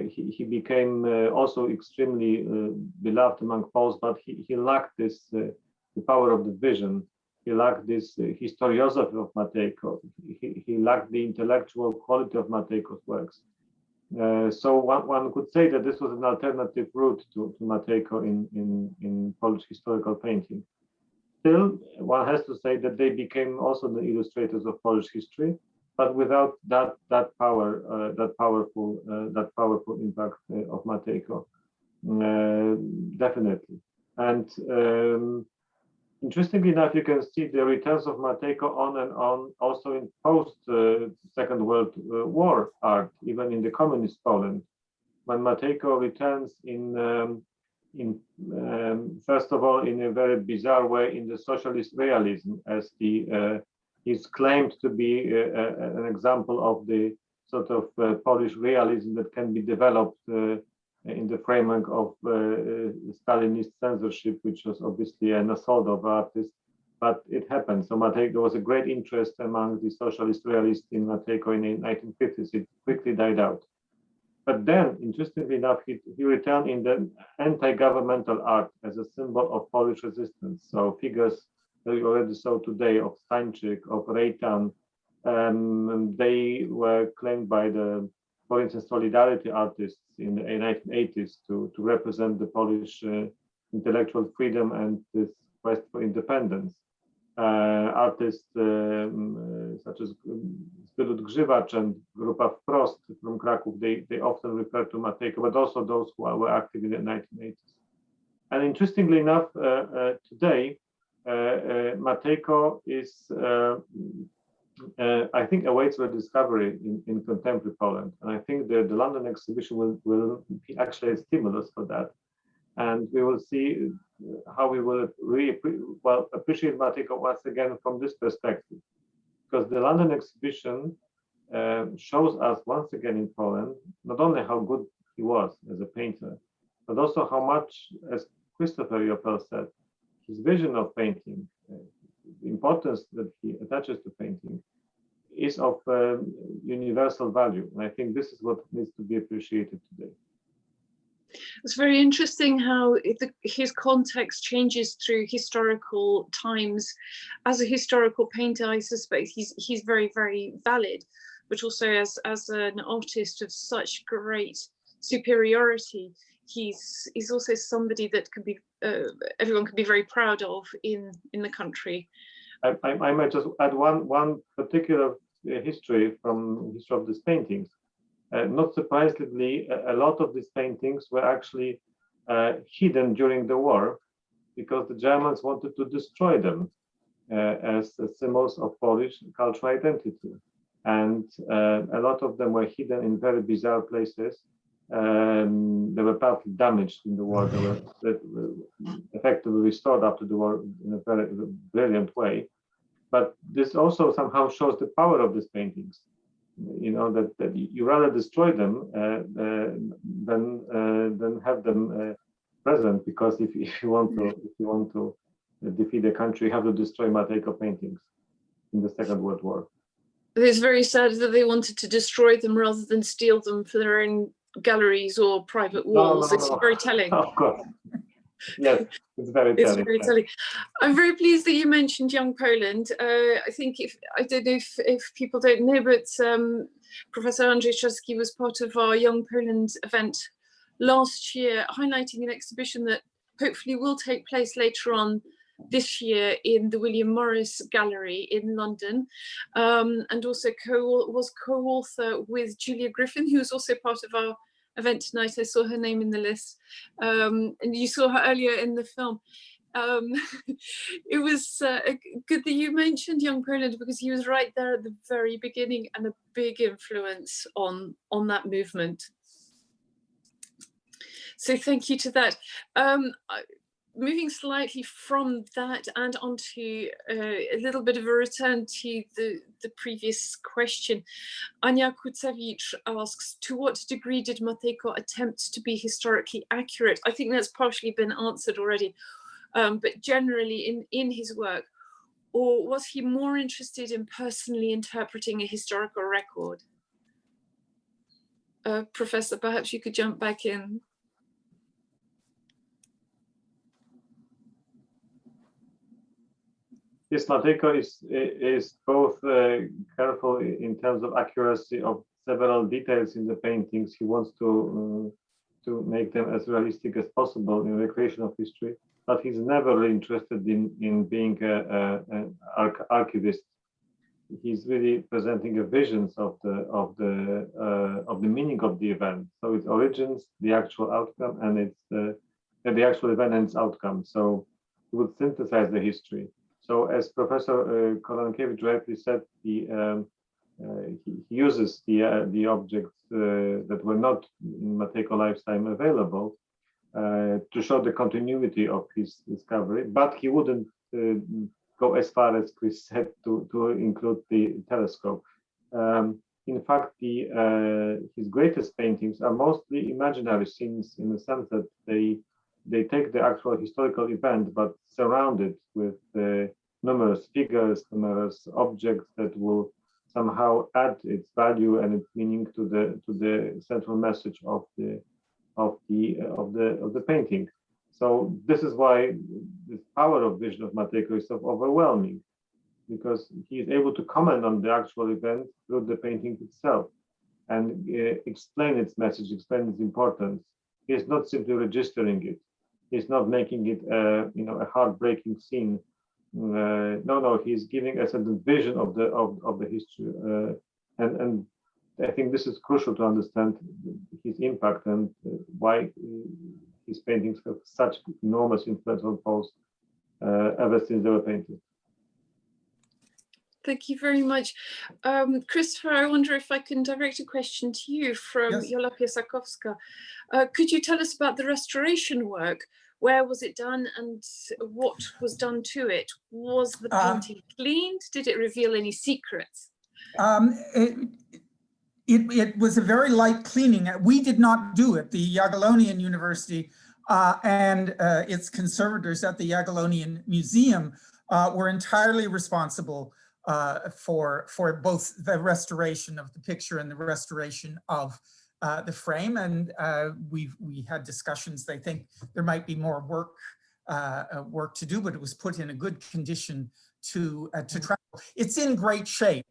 He became also extremely beloved among Poles, but he lacked this the power of the vision. He lacked this historiosophy of Mateco. He lacked the intellectual quality of Mateco's works. So one could say that this was an alternative route to Mateco in Polish historical painting. Still, one has to say that they became also the illustrators of Polish history, but without that powerful impact of Mateco, definitely. And interestingly enough, you can see the returns of Mateco on and on, also in post Second World War art, even in the communist Poland. When Mateco returns first of all, in a very bizarre way, in the socialist realism, as he's claimed to be an example of the sort of Polish realism that can be developed in the framework of Stalinist censorship, which was obviously an assault of artists, but it happened. So Mateco, there was a great interest among the socialist realists in Mateco in the 1950s. It quickly died out. But then, interestingly enough, he returned in the anti-governmental art as a symbol of Polish resistance. So figures that we already saw today of Stańczyk, of Rejtan, they were claimed by the, for instance, Solidarity artists in the 1980s to represent the Polish intellectual freedom and this quest for independence. Artists such as Zbylut Grzywacz and Grupa Wprost from Kraków, they often refer to Mateco, but also those who were active in the 1980s. And interestingly enough, today, Mateco is, I think, awaits rediscovery in contemporary Poland. And I think the London exhibition will be actually a stimulus for that. And we will see how we will really appreciate Mateco once again from this perspective. Because the London exhibition shows us once again in Poland, not only how good he was as a painter, but also how much, as Christopher Riopel said, his vision of painting, the importance that he attaches to painting, is of universal value. And I think this is what needs to be appreciated today.
It's very interesting how his context changes through historical times. As a historical painter, I suspect he's very, very valid, but also as an artist of such great superiority, he's also somebody that could be everyone could be very proud of in the country.
I might just add one particular history of these paintings. Not surprisingly, a lot of these paintings were actually hidden during the war because the Germans wanted to destroy them as symbols of Polish cultural identity. And a lot of them were hidden in very bizarre places. They were partly damaged in the war. They were effectively restored after the war in a very brilliant way. But this also somehow shows the power of these paintings. You know, that you rather destroy them than have them present, because if you want to defeat a country, you have to destroy Mateco paintings in the Second World War.
It's very sad that they wanted to destroy them rather than steal them for their own galleries or private walls.
No.
It's very telling.
Of course. Yes, it's very telling.
It's very telling. I'm very pleased that you mentioned Young Poland. I think I don't know if people don't know, but Professor Andrzej Szczerski was part of our Young Poland event last year, highlighting an exhibition that hopefully will take place later on this year in the William Morris Gallery in London, and also was co-author with Julia Griffin, who was also part of our event tonight. I saw her name in the list, and you saw her earlier in the film. It was good that you mentioned Young Poland, because he was right there at the very beginning and a big influence on that movement. So thank you to that. Moving slightly from that and onto a little bit of a return to the previous question, Ania Kucewicz asks, to what degree did Mateco attempt to be historically accurate? I think that's partially been answered already, but generally in his work, or was he more interested in personally interpreting a historical record? Professor, perhaps you could jump back in.
Yes, Mateco is both careful in terms of accuracy of several details in the paintings. He wants to make them as realistic as possible in the creation of history, but he's never really interested in being an archivist. he's really presenting a visions of the meaning of the event. So its origins, the actual outcome, and the actual event and its outcome. So he would synthesize the history. So as Professor Kolankiewicz rightly said, he uses the objects that were not in Mateco lifetime available to show the continuity of his discovery, but he wouldn't go as far as Chris said to include the telescope. In fact, his greatest paintings are mostly imaginary scenes in the sense that they take the actual historical event but surround it with numerous figures, numerous objects that will somehow add its value and its meaning to the central message of the painting. So this is why the power of vision of Mateco is so overwhelming, because he is able to comment on the actual event through the painting itself and explain its message, explain its importance. He is not simply registering it. He's not making it a heartbreaking scene. No, he's giving us a vision of the history, and I think this is crucial to understand his impact and why his paintings have such enormous influence on Poles ever since they were painted.
Thank you very much. Christopher, I wonder if I can direct a question to you from Jola Piasakowska. Could you tell us about the restoration work? Where was it done and what was done to it? Was the painting cleaned? Did it reveal any secrets?
It was a very light cleaning. We did not do it. The Jagiellonian University and its conservators at the Jagiellonian Museum were entirely responsible for both the restoration of the picture and the restoration of the frame. And we had discussions. They think there might be more work to do, but it was put in a good condition to travel. It's in great shape.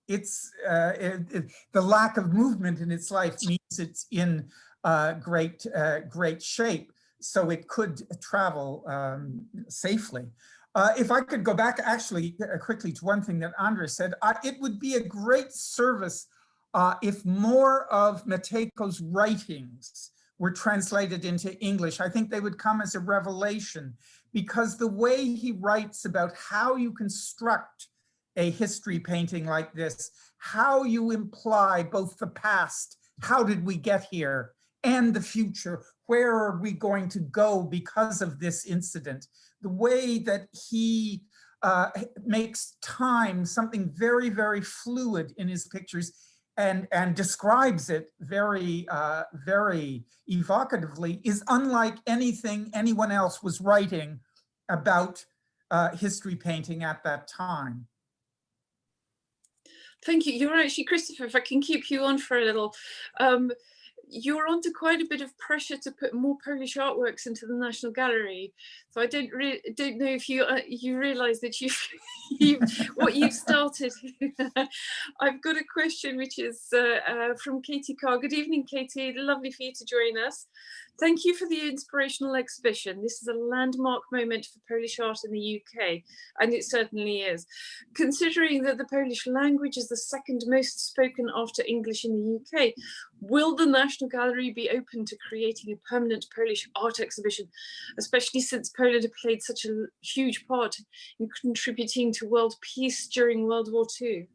It's the lack of movement in its life means it's in great shape, so it could travel safely. If I could go back actually quickly to one thing that Andres said, it would be a great service if more of Mateco's writings were translated into English. I think they would come as a revelation, because the way he writes about how you construct a history painting like this, how you imply both the past, how did we get here, and the future, where are we going to go because of this incident. The way that he makes time something very, very fluid in his pictures and describes it very, very evocatively is unlike anything anyone else was writing about history painting at that time.
Thank you. You're actually, Christopher, if I can keep you on for a little, you're under quite a bit of pressure to put more Polish artworks into the National Gallery. So I don't know if you realise that what you've started. I've got a question which is from Katie Carr. Good evening, Katie. Lovely for you to join us. Thank you for the inspirational exhibition. This is a landmark moment for Polish art in the UK, and it certainly is. Considering that the Polish language is the second most spoken after English in the UK, will the National Gallery be open to creating a permanent Polish art exhibition, especially since Poland had played such a huge part in contributing to world peace during World War II?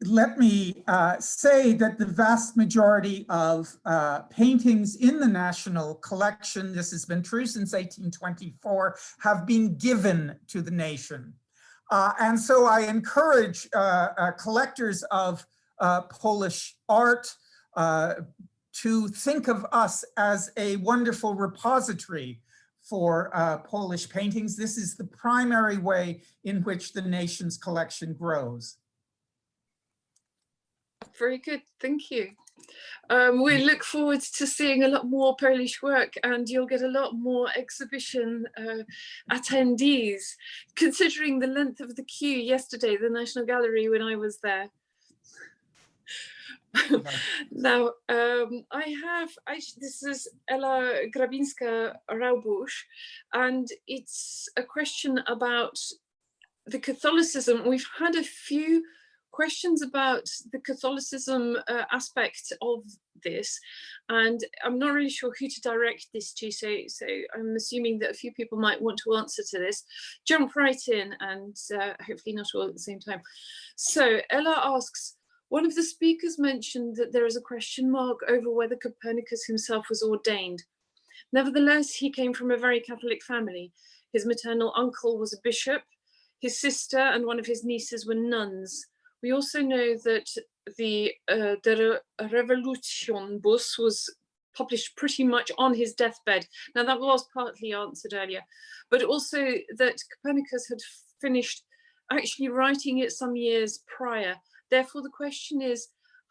Let me say that the vast majority of paintings in the national collection, this has been true since 1824, have been given to the nation. And so I encourage collectors of Polish art to think of us as a wonderful repository for Polish paintings. This is the primary way in which the nation's collection grows.
Very good, thank you. We look forward to seeing a lot more Polish work, and you'll get a lot more exhibition attendees. Considering the length of the queue yesterday, the National Gallery, when I was there. Now, this is Ela Grabinska-Raubusz, and it's a question about the Catholicism, we've had a few questions about the Catholicism aspect of this, and I'm not really sure who to direct this to, so I'm assuming that a few people might want to answer to this. Jump right in, and hopefully not all at the same time. So Ella asks, one of the speakers mentioned that there is a question mark over whether Copernicus himself was ordained. Nevertheless, he came from a very Catholic family. His maternal uncle was a bishop, his sister and one of his nieces were nuns. We also know that the De Revolutionibus was published pretty much on his deathbed. Now that was partly answered earlier, but also that Copernicus had finished actually writing it some years prior. Therefore, the question is,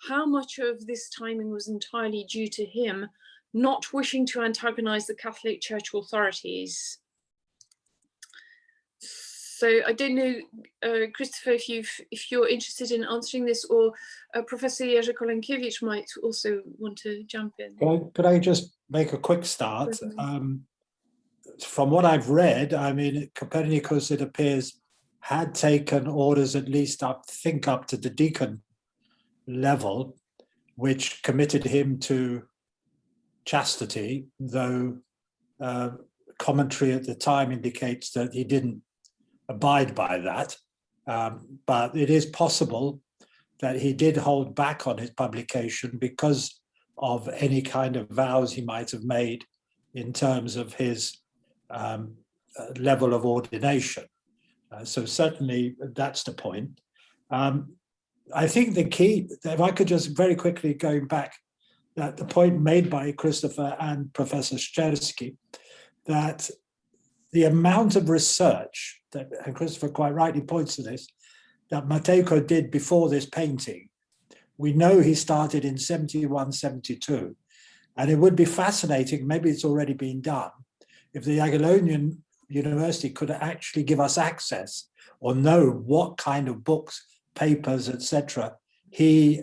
how much of this timing was entirely due to him not wishing to antagonize the Catholic Church authorities? So I don't know, Christopher, if you're interested in answering this, or Professor Jerzy Kolenkiewicz might also want to jump in.
Could I just make a quick start? From what I've read, I mean, Copernicus, it appears, had taken orders at least up to the deacon level, which committed him to chastity, though commentary at the time indicates that he didn't abide by that. But it is possible that he did hold back on his publication because of any kind of vows he might have made in terms of his level of ordination. So certainly that's the point. I think the key, if I could just very quickly going back, that the point made by Christopher and Professor Szczerski, that the amount of research that, and Christopher quite rightly points to this, that Mateco did before this painting, we know he started in 71, 72, and it would be fascinating, maybe it's already been done, if the Jagiellonian University could actually give us access or know what kind of books, papers, etc. he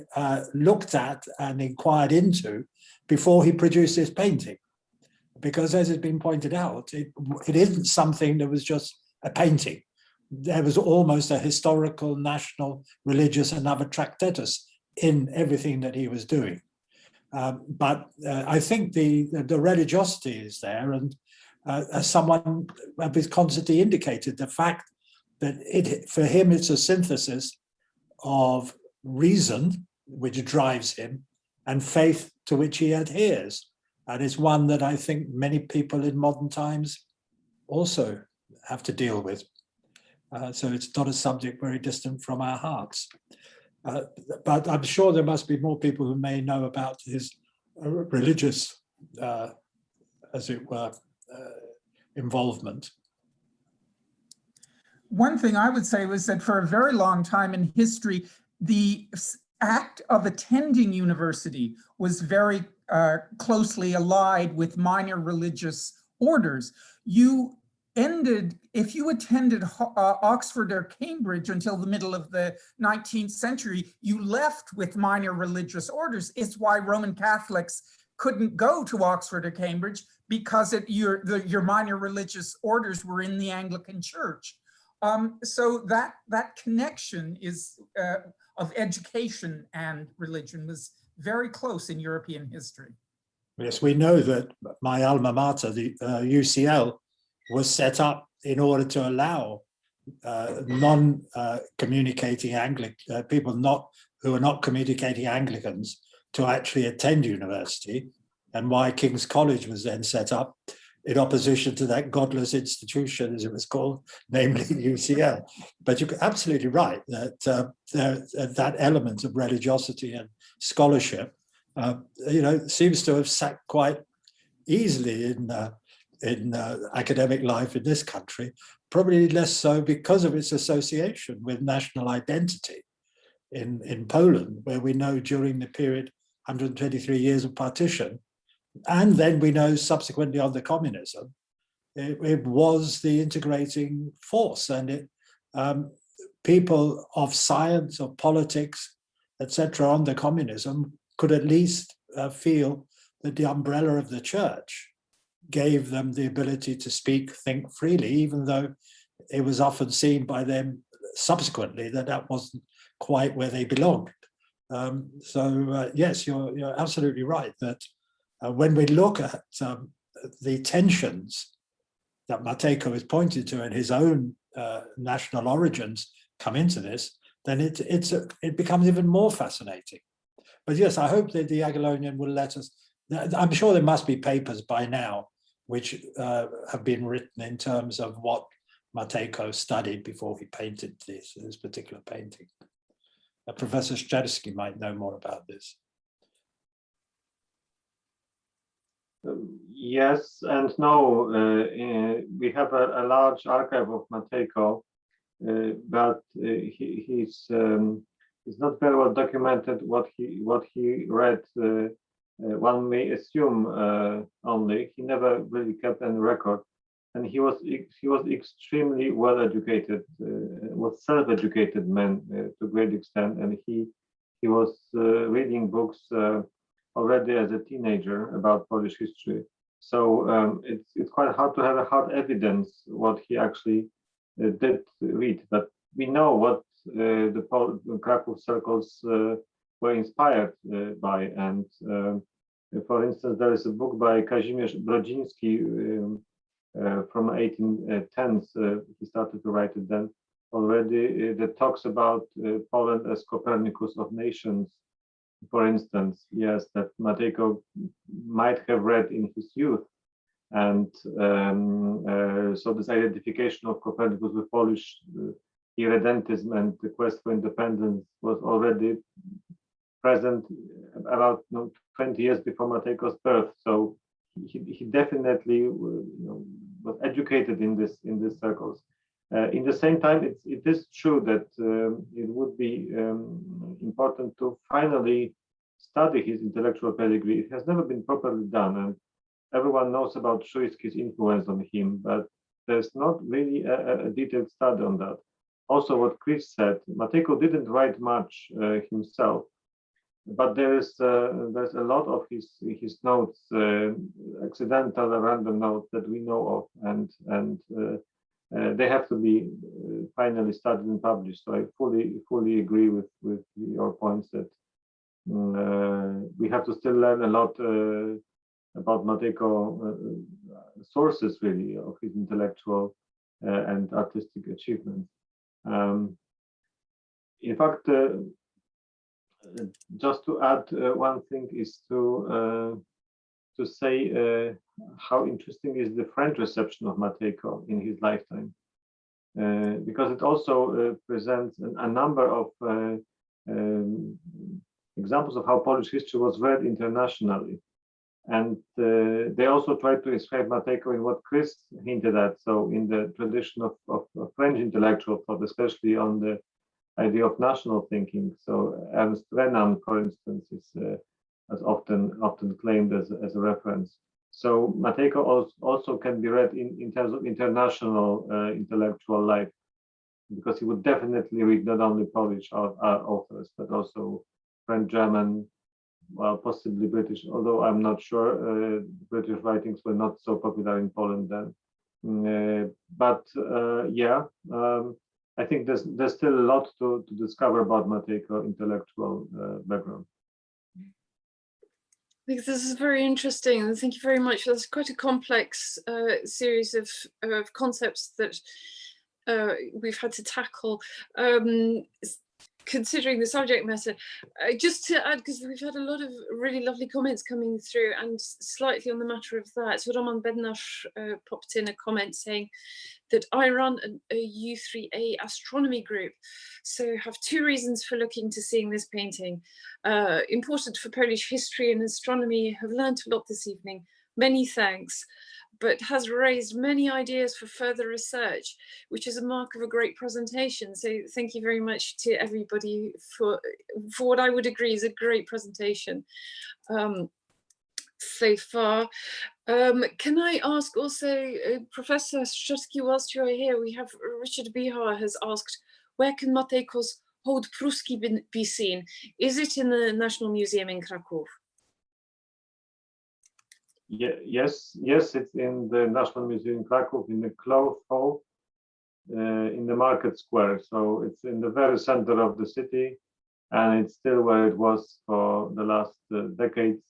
looked at and inquired into before he produced this painting. Because as has been pointed out, it isn't something that was just a painting. There was almost a historical, national, religious and other tractatus in everything that he was doing. But I think the religiosity is there, and as someone of his constantly indicated, the fact that for him it's a synthesis of reason, which drives him, and faith to which he adheres. And it's one that I think many people in modern times also have to deal with. So it's not a subject very distant from our hearts. But I'm sure there must be more people who may know about his religious, as it were, involvement.
One thing I would say was that for a very long time in history, the act of attending university was very closely allied with minor religious orders. If you attended Oxford or Cambridge until the middle of the 19th century, you left with minor religious orders. It's why Roman Catholics couldn't go to Oxford or Cambridge, because your minor religious orders were in the Anglican Church. So that connection is of education and religion was very close in European history.
Yes, we know that my alma mater, the UCL, was set up in order to allow non-communicating people who are not communicating Anglicans to actually attend university, and why King's College was then set up in opposition to that godless institution, as it was called, namely UCL. But you're absolutely right that that element of religiosity and scholarship, seems to have sat quite easily in academic life in this country, probably less so because of its association with national identity in Poland, where we know during the period 123 years of partition, and then we know subsequently under communism, it was the integrating force, and people of science, of politics, etc., under communism could at least feel that the umbrella of the church gave them the ability to speak, think freely, even though it was often seen by them subsequently that that wasn't quite where they belonged. Yes, you're absolutely right that when we look at the tensions that Mateco is pointed to and his own national origins come into this, then it becomes even more fascinating. But yes, I hope that the Jagiellonian will let us. I'm sure there must be papers by now which have been written in terms of what Mateco studied before he painted this particular painting. Professor Szczerski might know more about this.
Yes and no. We have a large archive of Mateco, but he's not very well documented what he read. One may assume only. He never really kept any record, and he was extremely well educated, was self-educated man to a great extent, and he was reading books already as a teenager about Polish history. So it's quite hard to have a hard evidence what he actually did read, but we know what the Kraków circles were inspired by, and for instance, there is a book by Kazimierz Brodziński from 1810s. He started to write it then already. That talks about Poland as Copernicus of nations. For instance, yes, that Mateco might have read in his youth, and so this identification of Copernicus with Polish irredentism and the quest for independence was already present about 20 years before Mateco's birth. So he definitely was educated in these circles. In the same time, it is true that it would be important to finally study his intellectual pedigree. It has never been properly done, and everyone knows about Szujski's influence on him, but there's not really a detailed study on that. Also, what Chris said, Mateco didn't write much himself, but there's a lot of his notes, accidental, random notes that we know of, and they have to be finally studied and published. So I fully agree with your points that we have to still learn a lot about Mateco sources, really, of his intellectual and artistic achievements. In fact, just to add one thing is to say how interesting is the French reception of Mateco in his lifetime, because it also presents a number of examples of how Polish history was read internationally. And they also tried to describe Mateco in what Chris hinted at, so in the tradition of French intellectual thought, especially on the idea of national thinking. So Ernst Renan, for instance, is often claimed as a reference. So Mateco also can be read in terms of international intellectual life, because he would definitely read not only Polish authors, but also French, German, well, possibly British, although I'm not sure. British writings were not so popular in Poland then. I think there's still a lot to discover about Mateco intellectual background.
I think this is very interesting, and thank you very much. That's quite a complex series of concepts that we've had to tackle. Considering the subject matter, just to add, because we've had a lot of really lovely comments coming through, and slightly on the matter of that, so Roman Bednash popped in a comment saying that I run a U3A astronomy group, so have two reasons for looking to seeing this painting. Important for Polish history and astronomy, have learned a lot this evening. Many thanks. But has raised many ideas for further research, which is a mark of a great presentation. So thank you very much to everybody for what I would agree is a great presentation so far. Can I ask also, Professor Szczerski, whilst you're here, we have Richard Bihar has asked, where can Mateco's Hołd Pruski be seen? Is it in the National Museum in Kraków?
Yes, it's in the National Museum in Kraków in the cloth hall. in the market square. So it's in the very center of the city, and it's still where it was for the last decades.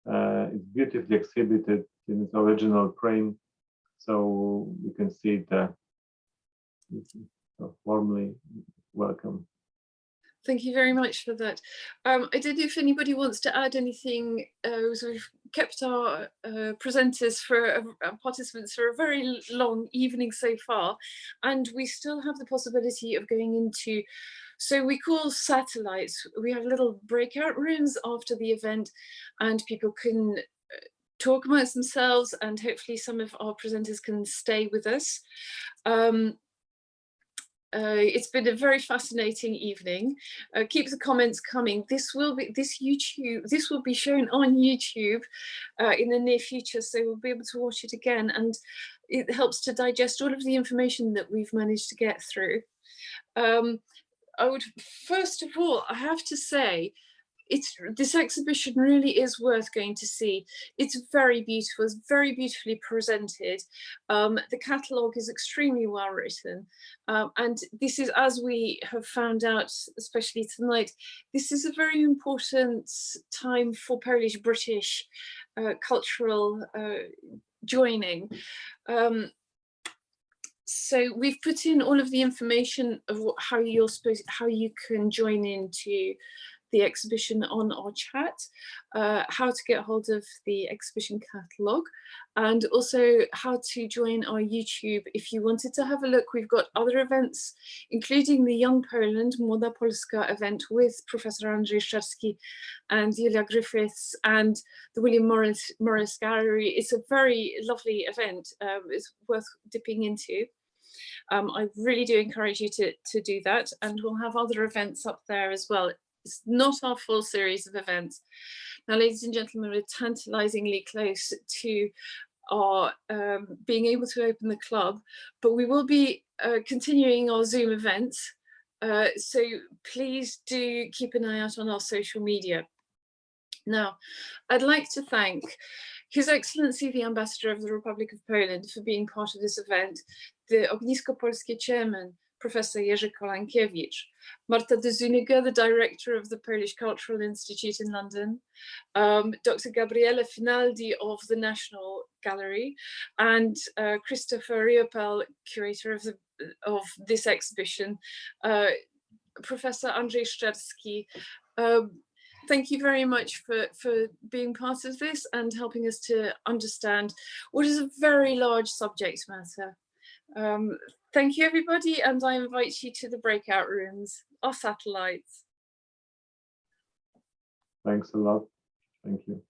It's beautifully exhibited in its original frame, so you can see it there. So warmly welcome.
Thank you very much for that. I don't know if anybody wants to add anything. So we've kept our presenters for participants for a very long evening so far, and we still have the possibility of going into, so we call satellites. We have little breakout rooms after the event, and people can talk amongst themselves, and hopefully some of our presenters can stay with us. It's been a very fascinating evening. Keep the comments coming. This will be shown on YouTube in the near future, so we'll be able to watch it again, and it helps to digest all of the information that we've managed to get through. I would, first of all, I have to say, this exhibition really is worth going to see. It's very beautiful, it's very beautifully presented. The catalogue is extremely well written. And this is, as we have found out, especially tonight, this is a very important time for Polish-British cultural joining. So we've put in all of the information of how you can join into the exhibition on our chat, how to get hold of the exhibition catalogue, and also how to join our YouTube. If you wanted to have a look, we've got other events, including the Young Poland, Młoda Polska event with Professor Andrzej Szczerski and Julia Griffiths, and the William Morris Gallery. It's a very lovely event. It's worth dipping into. I really do encourage you to do that, and we'll have other events up there as well. It's not our full series of events. Now, ladies and gentlemen, we're tantalizingly close to our being able to open the club, but we will be continuing our Zoom events. So please do keep an eye out on our social media. Now, I'd like to thank His Excellency the Ambassador of the Republic of Poland for being part of this event, the Ognisko Polskie chairman, Professor Jerzy Kolankiewicz, Marta de Zuniga, the director of the Polish Cultural Institute in London, Dr. Gabriele Finaldi of the National Gallery, and Christopher Riopel, curator of this exhibition, Professor Andrzej Szczerski. Thank you very much for being part of this and helping us to understand what is a very large subject matter. Thank you, everybody, and I invite you to the breakout rooms, our satellites.
Thanks a lot. Thank you.